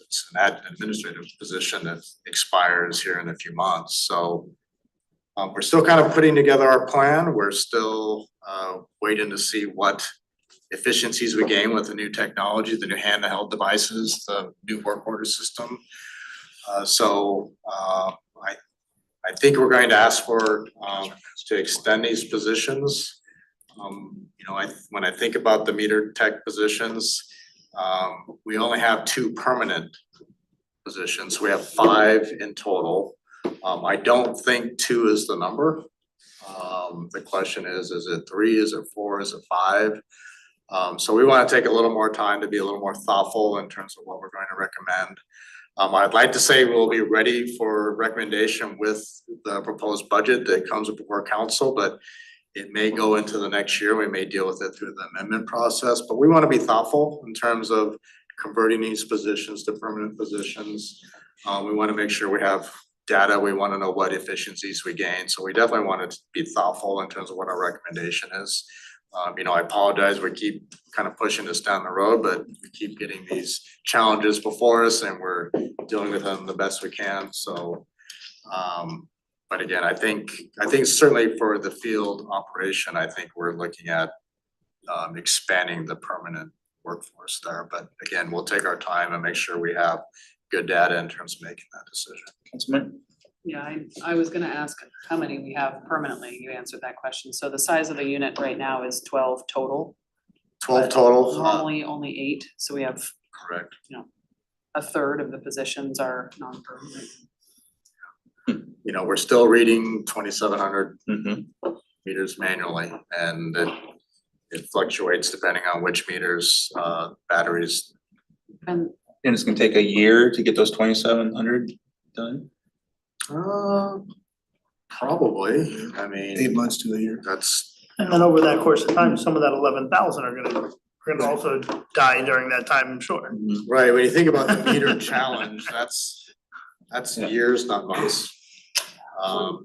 S13: It's an administrative position that expires here in a few months. So we're still kind of putting together our plan. We're still waiting to see what efficiencies we gain with the new technology, the new handheld devices, the new work order system. So I think we're going to ask for to extend these positions When I think about the meter tech positions, we only have 2 permanent positions. We have 5 in total. I don't think 2 is the number. The question is it 3, is it 4, is it 5? So we wanna take a little more time to be a little more thoughtful in terms of what we're going to recommend. I'd like to say we'll be ready for recommendation with the proposed budget that comes before council, but it may go into the next year. We may deal with it through the amendment process, but we wanna be thoughtful in terms of converting these positions to permanent positions. We wanna make sure we have data. We wanna know what efficiencies we gain. So we definitely wanna be thoughtful in terms of what our recommendation is. I apologize, we keep kind of pushing this down the road, but we keep getting these challenges before us and we're dealing with them the best we can, so. But again, I think certainly for the field operation, I think we're looking at expanding the permanent workforce there, but again, we'll take our time and make sure we have good data in terms of making that decision.
S7: Councilman?
S11: Yeah, I was gonna ask how many we have permanently. You answered that question. So the size of the unit right now is 12 total.
S13: 12
S11: but
S13: total.
S11: Normally only 8, so we have
S13: Correct.
S11: a third of the positions are non-permanent.
S13: We're still reading 2,700 meters manually, and it fluctuates depending on which meters, batteries.
S11: And
S8: it's gonna take a year to get those 2,700 done?
S13: Probably, I mean.
S10: 8 months to a year.
S13: That's,
S1: And then over that course of time, some of that 11,000 are gonna also die during that time, I'm sure.
S13: right, when you think about the meter challenge, that's years, not months.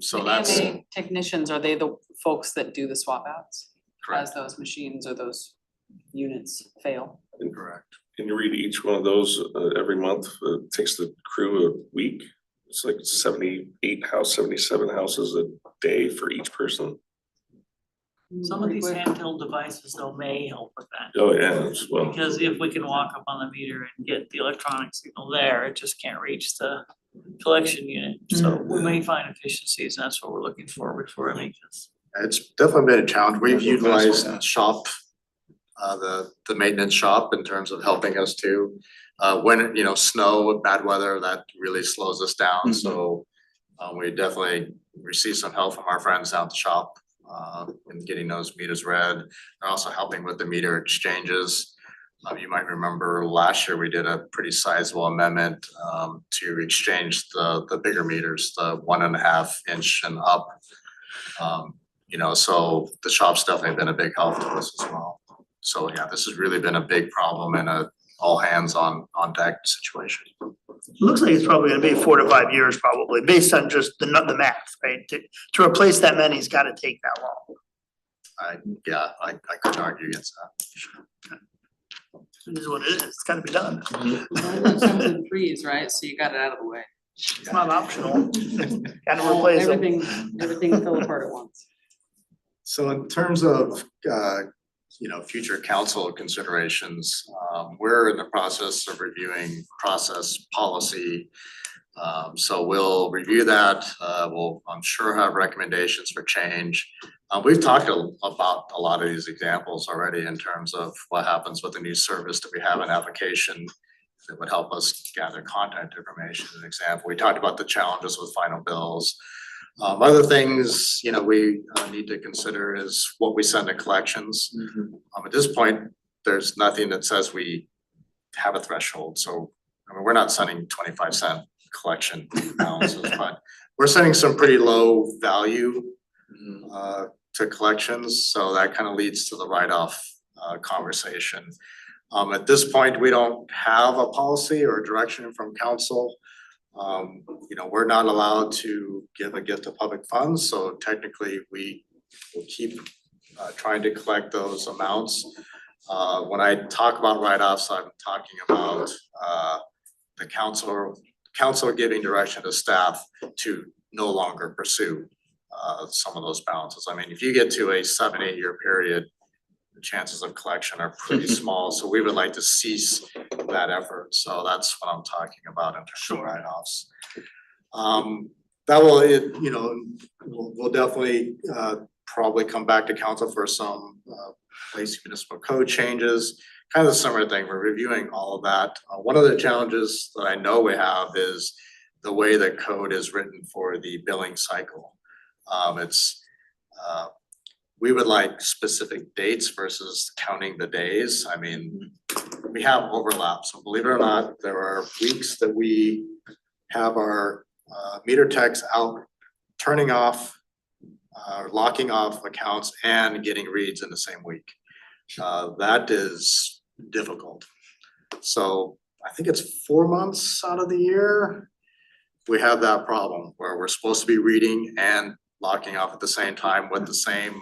S13: So that's
S11: EMA technicians, are they the folks that do the swap outs?
S13: correct,
S11: As those machines or those units fail?
S13: correct.
S4: Can you read each one of those every month? It takes the crew a week. It's like 77 houses a day for each person.
S15: Some of these handheld devices though may help with that.
S4: Oh, yeah, as well.
S15: Because if we can walk up on the meter and get the electronic signal there, it just can't reach the collection unit. So we may find efficiencies, and that's what we're looking for before we make this.
S13: It's definitely been a challenge. We've utilized shop, the maintenance shop in terms of helping us too. When, snow, bad weather, that really slows us down, so we definitely receive some help from our friends down at the shop in getting those meters read. They're also helping with the meter exchanges. You might remember last year we did a pretty sizable amendment to exchange the bigger meters, the 1.5 inch and up. So the shop's definitely been a big help to us as well. So yeah, this has really been a big problem and a all hands on deck situation.
S1: It looks like it's probably gonna be 4 to 5 years probably, based on just the math, right? To replace that many, it's gotta take that long.
S13: I couldn't argue against that. Sure.
S1: It is what it is, it's gotta be done.
S11: Comes in threes, right? So you got it out of the way.
S1: It's not optional. Gotta replace them.
S11: Everything fell apart at once.
S13: So in terms of future council considerations, we're in the process of reviewing process policy. So we'll review that. We'll, I'm sure, have recommendations for change. We've talked about a lot of these examples already in terms of what happens with the new service that we have an application that would help us gather contact information. As an example, we talked about the challenges with final bills. Other things, we need to consider is what we send to collections. At this point, there's nothing that says we have a threshold. So, we're not sending 25-cent collection balances, but we're sending some pretty low value to collections. So that kind of leads to the write-off conversation. At this point, we don't have a policy or direction from council. We're not allowed to give a gift of public funds, so technically we will keep trying to collect those amounts. When I talk about write-offs, I'm talking about the council giving direction to staff to no longer pursue some of those balances. I mean, if you get to a 7-8 year period, the chances of collection are pretty small, so we would like to cease that effort. So that's what I'm talking about in terms of write-offs. That will, we'll definitely probably come back to council for some Lacey municipal code changes, kind of a similar thing. We're reviewing all of that. One of the challenges that I know we have is the way the code is written for the billing cycle. We would like specific dates versus counting the days. I mean, we have overlap, so believe it or not, there are weeks that we have our meter techs out turning off, locking off accounts and getting reads in the same week. That is difficult. So I think it's 4 months out of the year, we have that problem where we're supposed to be reading and locking off at the same time with the same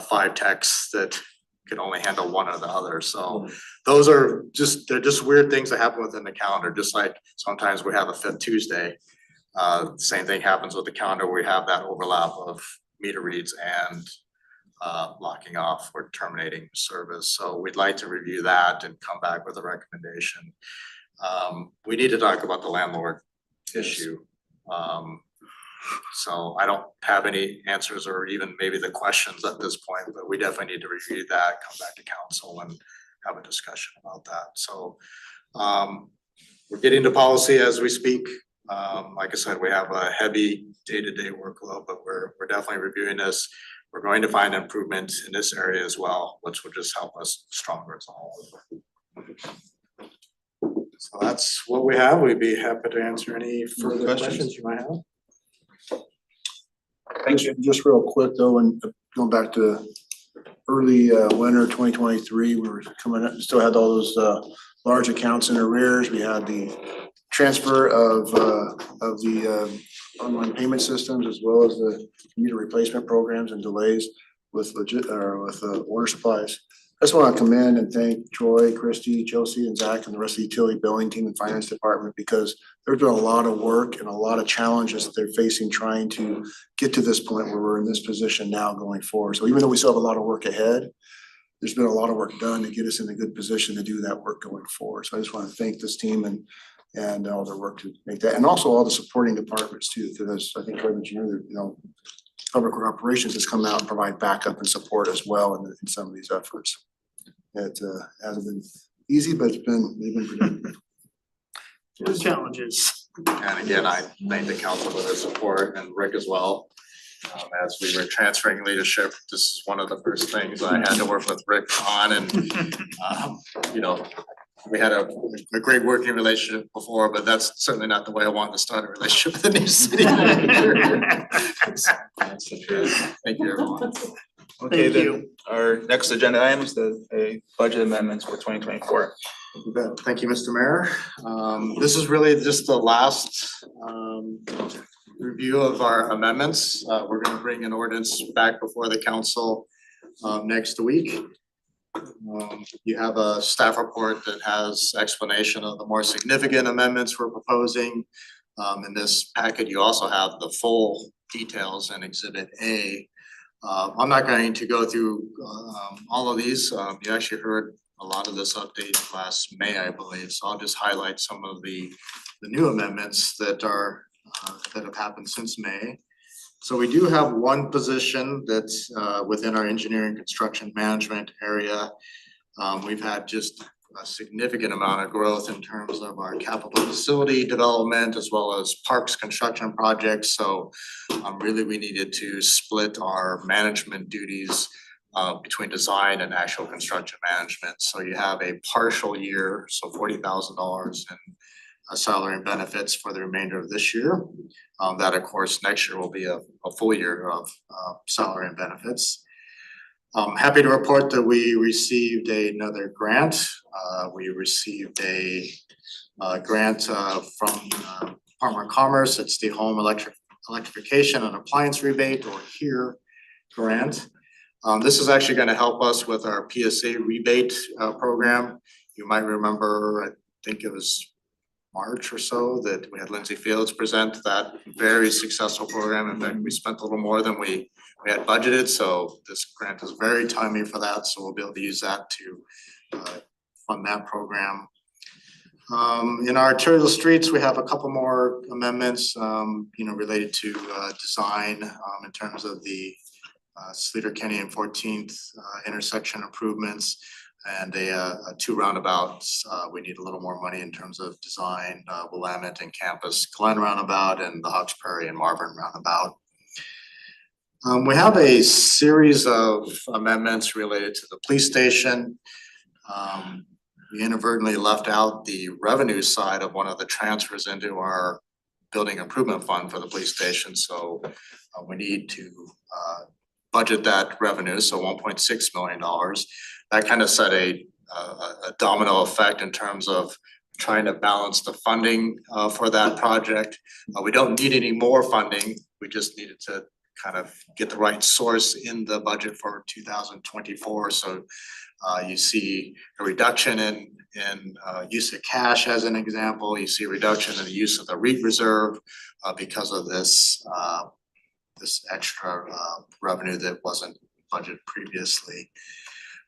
S13: 5 techs that could only handle one or the other. So those are they're just weird things that happen within the calendar, just like sometimes we have a 5th Tuesday. Same thing happens with the calendar. We have that overlap of meter reads and locking off or terminating service. So we'd like to review that and come back with a recommendation. We need to talk about the landlord issue. So I don't have any answers or even maybe the questions at this point, but we definitely need to review that, come back to council and have a discussion about that. So we're getting to policy as we speak. Like I said, we have a heavy day-to-day workload, but we're definitely reviewing this. We're going to find improvement in this area as well, which will just help us stronger as a whole. So that's what we have. We'd be happy to answer any further questions you might have.
S10: Thank you. Just real quick though, and going back to early winter 2023, we were coming up, still had all those large accounts in arrears. We had the transfer of the online payment systems as well as the meter replacement programs and delays with order supplies. I just want to come in and thank Troy, Christy, Chelsea, and Zach and the rest of the utility billing team and finance department, because there's been a lot of work and a lot of challenges that they're facing trying to get to this point where we're in this position now going forward. So even though we still have a lot of work ahead, there's been a lot of work done to get us in a good position to do that work going forward. So I just want to thank this team and all their work to make that, and also all the supporting departments too, because I think Troy mentioned, public work operations has come out and provide backup and support as well in some of these efforts. It hasn't been easy, but they've been productive.
S1: There's challenges.
S13: And again, I thank the council for their support and Rick as well. As we were transferring leadership, this is one of the first things I had to work with Rick on, and we had a great working relationship before, but that's certainly not the way I wanted to start a relationship with a new city manager. Thank you, everyone.
S8: Okay, then our next agenda item is the budget amendments for 2024.
S13: Thank you, Mr. Mayor. This is really just the last review of our amendments. We're gonna bring an ordinance back before the council next week. You have a staff report that has explanation of the more significant amendments we're proposing. In this packet, you also have the full details in Exhibit A. I'm not going to go through all of these. You actually heard a lot of this update last May, I believe. So I'll just highlight some of the new amendments that have happened since May. So we do have one position that's within our engineering construction management area. We've had just a significant amount of growth in terms of our capital facility development as well as parks construction projects. So really we needed to split our management duties between design and actual construction management. So you have a partial year, so $40,000 in salary and benefits for the remainder of this year. That of course, next year will be a full year of salary and benefits. I'm happy to report that we received another grant. We received a grant from Department of Commerce. It's the Home Electrification and Appliance Rebate, or HERE grant. This is actually going to help us with our PSA rebate program. You might remember, I think it was March or so, that we had Lindsay Fields present that very successful program. In fact, we spent a little more than we had budgeted, so this grant is very timely for that. So we'll be able to use that to fund that program. In our arterial streets, we have a couple more amendments, related to design in terms of the Sleater Kenny and 14th intersection improvements, and two roundabouts. We need a little more money in terms of design, Willamette and Campus Glen roundabout and the Hawks Prairie and Marvin roundabout. We have a series of amendments related to the police station. We inadvertently left out the revenue side of one of the transfers into our building improvement fund for the police station, so we need to budget that revenue, so $1.6 million. That kind of set a domino effect in terms of trying to balance the funding for that project. We don't need any more funding, we just needed to kind of get the right source in the budget for 2024. So you see a reduction in use of cash as an example. You see a reduction in the use of the REIT reserve because of this extra revenue that wasn't budgeted previously.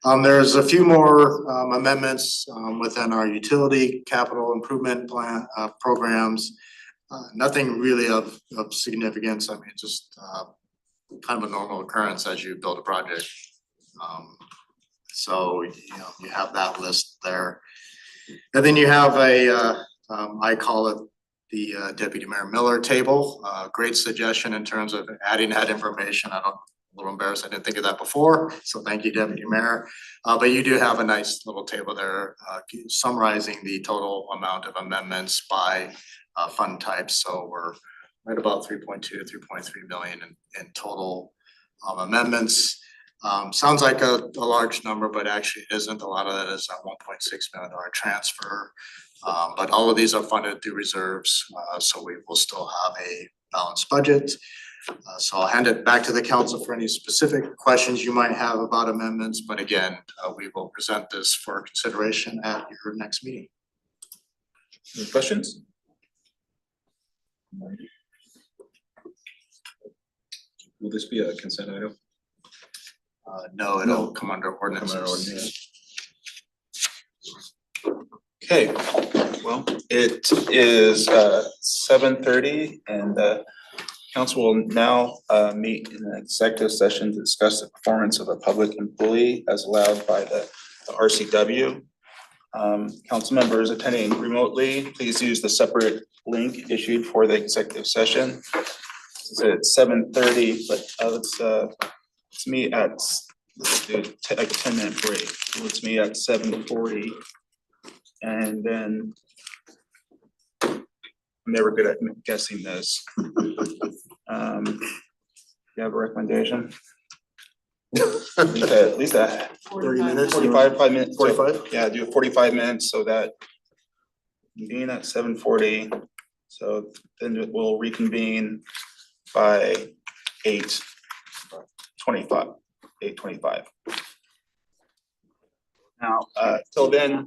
S13: There's a few more amendments within our utility capital improvement plan programs. Nothing really of significance. I mean, just kind of a normal occurrence as you build a project. So, you know, you have that list there. And then you have I call it the Deputy Mayor Miller table. Great suggestion in terms of adding that information. I'm a little embarrassed, I didn't think of that before, so thank you, Deputy Mayor. But you do have a nice little table there summarizing the total amount of amendments by fund type. So we're right about 3.2 to 3.3 million in total amendments. Sounds like a large number, but actually isn't. A lot of that is a $1.6 million transfer. But all of these are funded through reserves, so we will still have a balanced budget. So I'll hand it back to the council for any specific questions you might have about amendments, but again, we will present this for consideration at your next meeting.
S8: Any questions? Will this be a consent item?
S13: No, it'll come under ordinances.
S8: Okay, well, it is 7:30 and council will now meet in an executive session to discuss the performance of a public employee as allowed by the RCW. Council members attending remotely, please use the separate link issued for the executive session. It's at 7:30, but let's meet at, let's do like a 10-minute break. Let's meet at 7:40. And then I'm never good at guessing this. You have a recommendation? At least a
S10: 30 minutes.
S8: 45 minutes.
S10: 45?
S8: Yeah, do 45 minutes so that being at 7:40, so then we'll reconvene by 8:25. 8:25. Now, till then,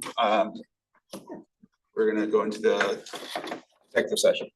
S8: we're gonna go into the executive session.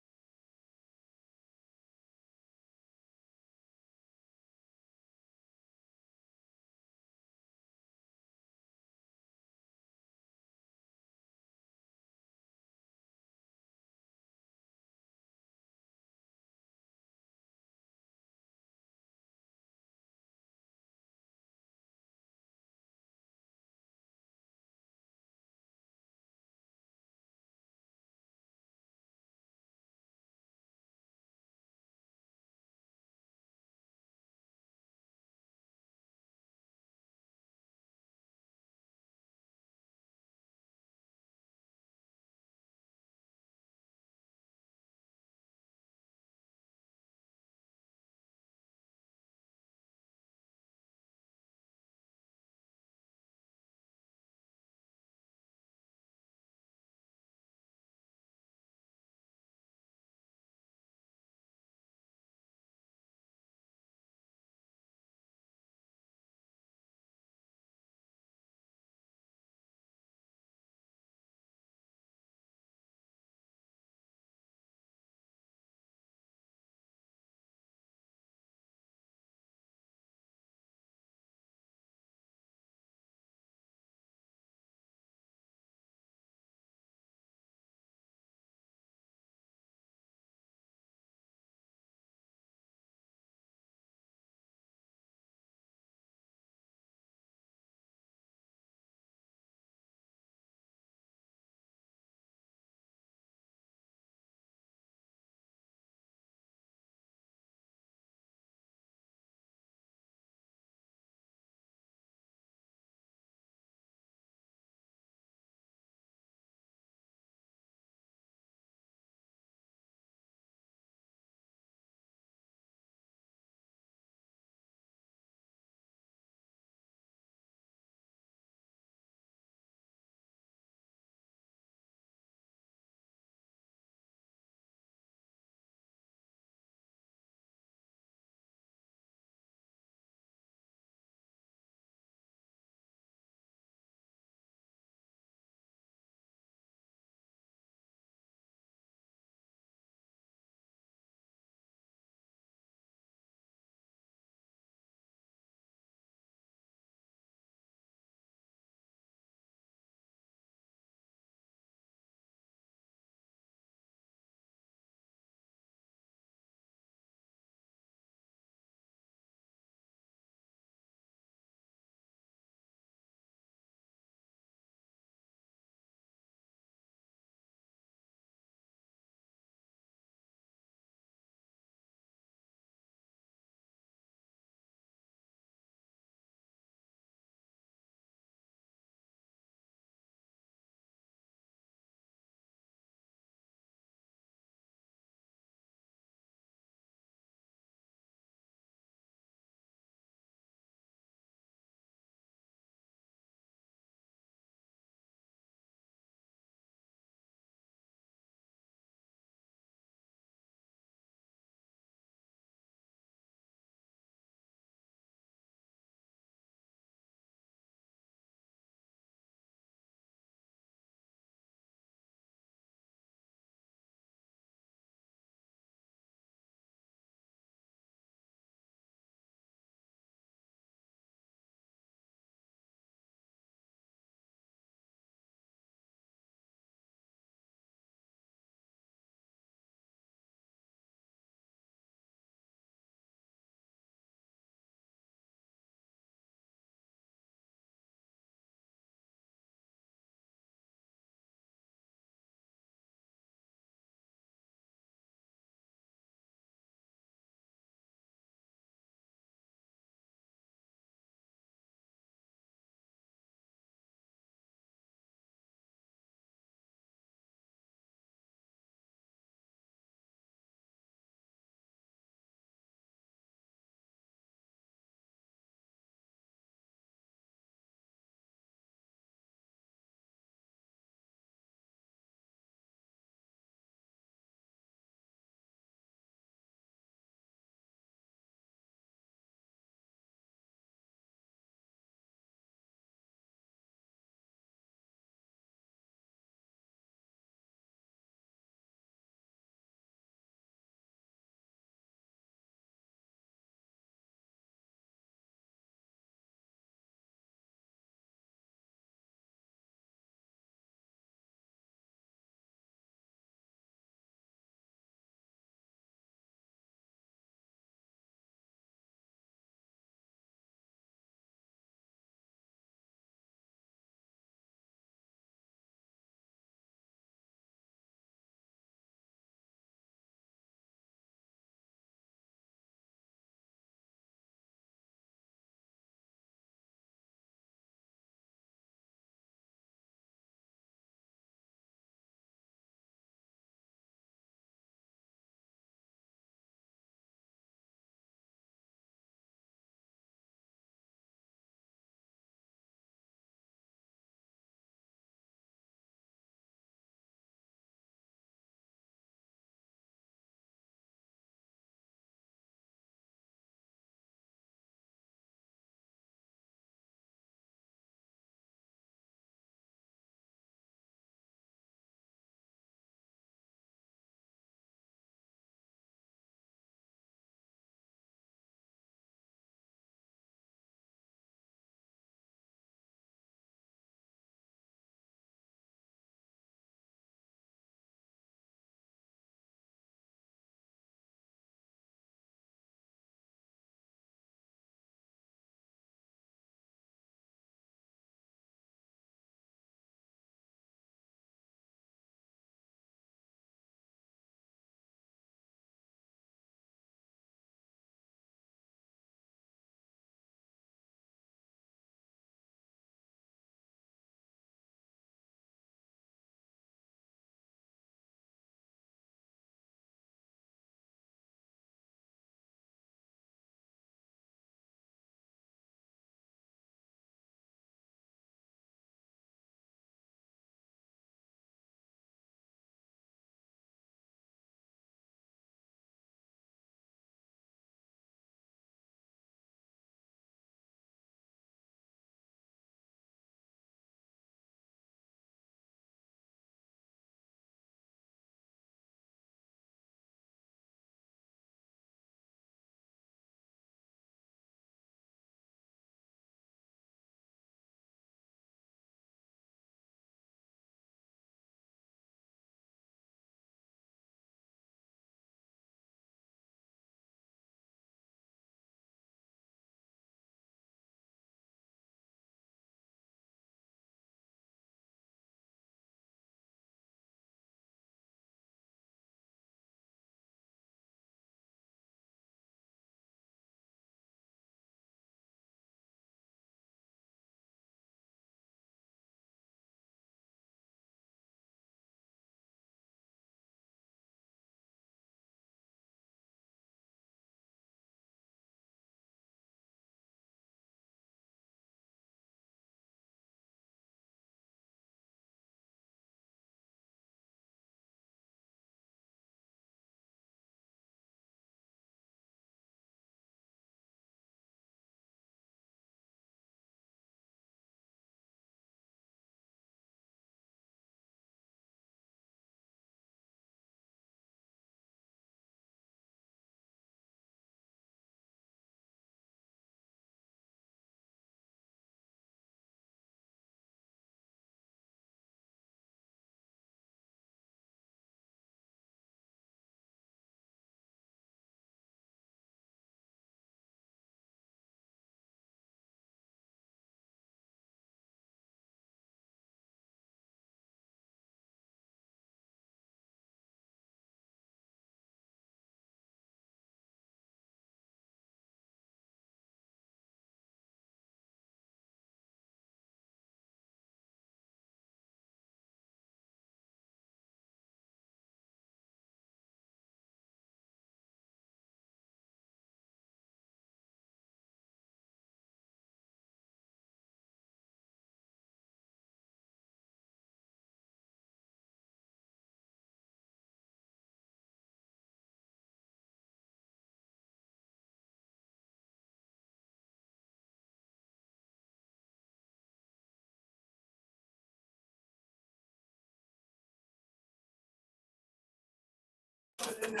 S8: I think I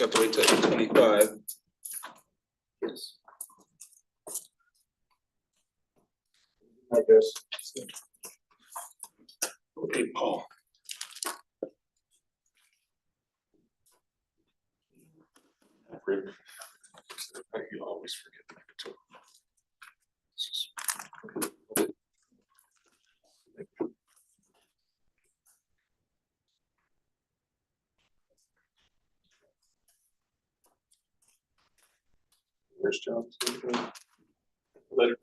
S8: have to wait till 8:25.
S14: Yes.
S10: I guess.
S4: Okay, Paul. Rick. You always forget to give it to him. Where's John? Later.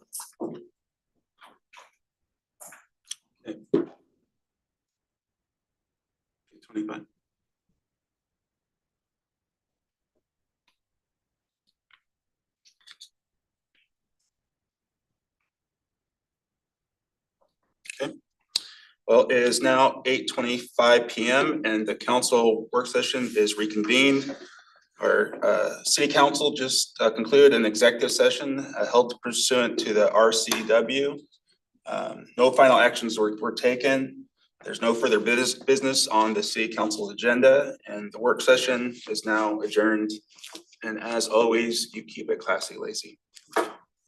S8: 8:25. Okay. Well, it is now 8:25 PM and the council work session is reconvened. Our city council just concluded an executive session held pursuant to the RCW. No final actions were taken. There's no further business on the city council's agenda and the work session is now adjourned. And as always, you keep it classy, Lacey.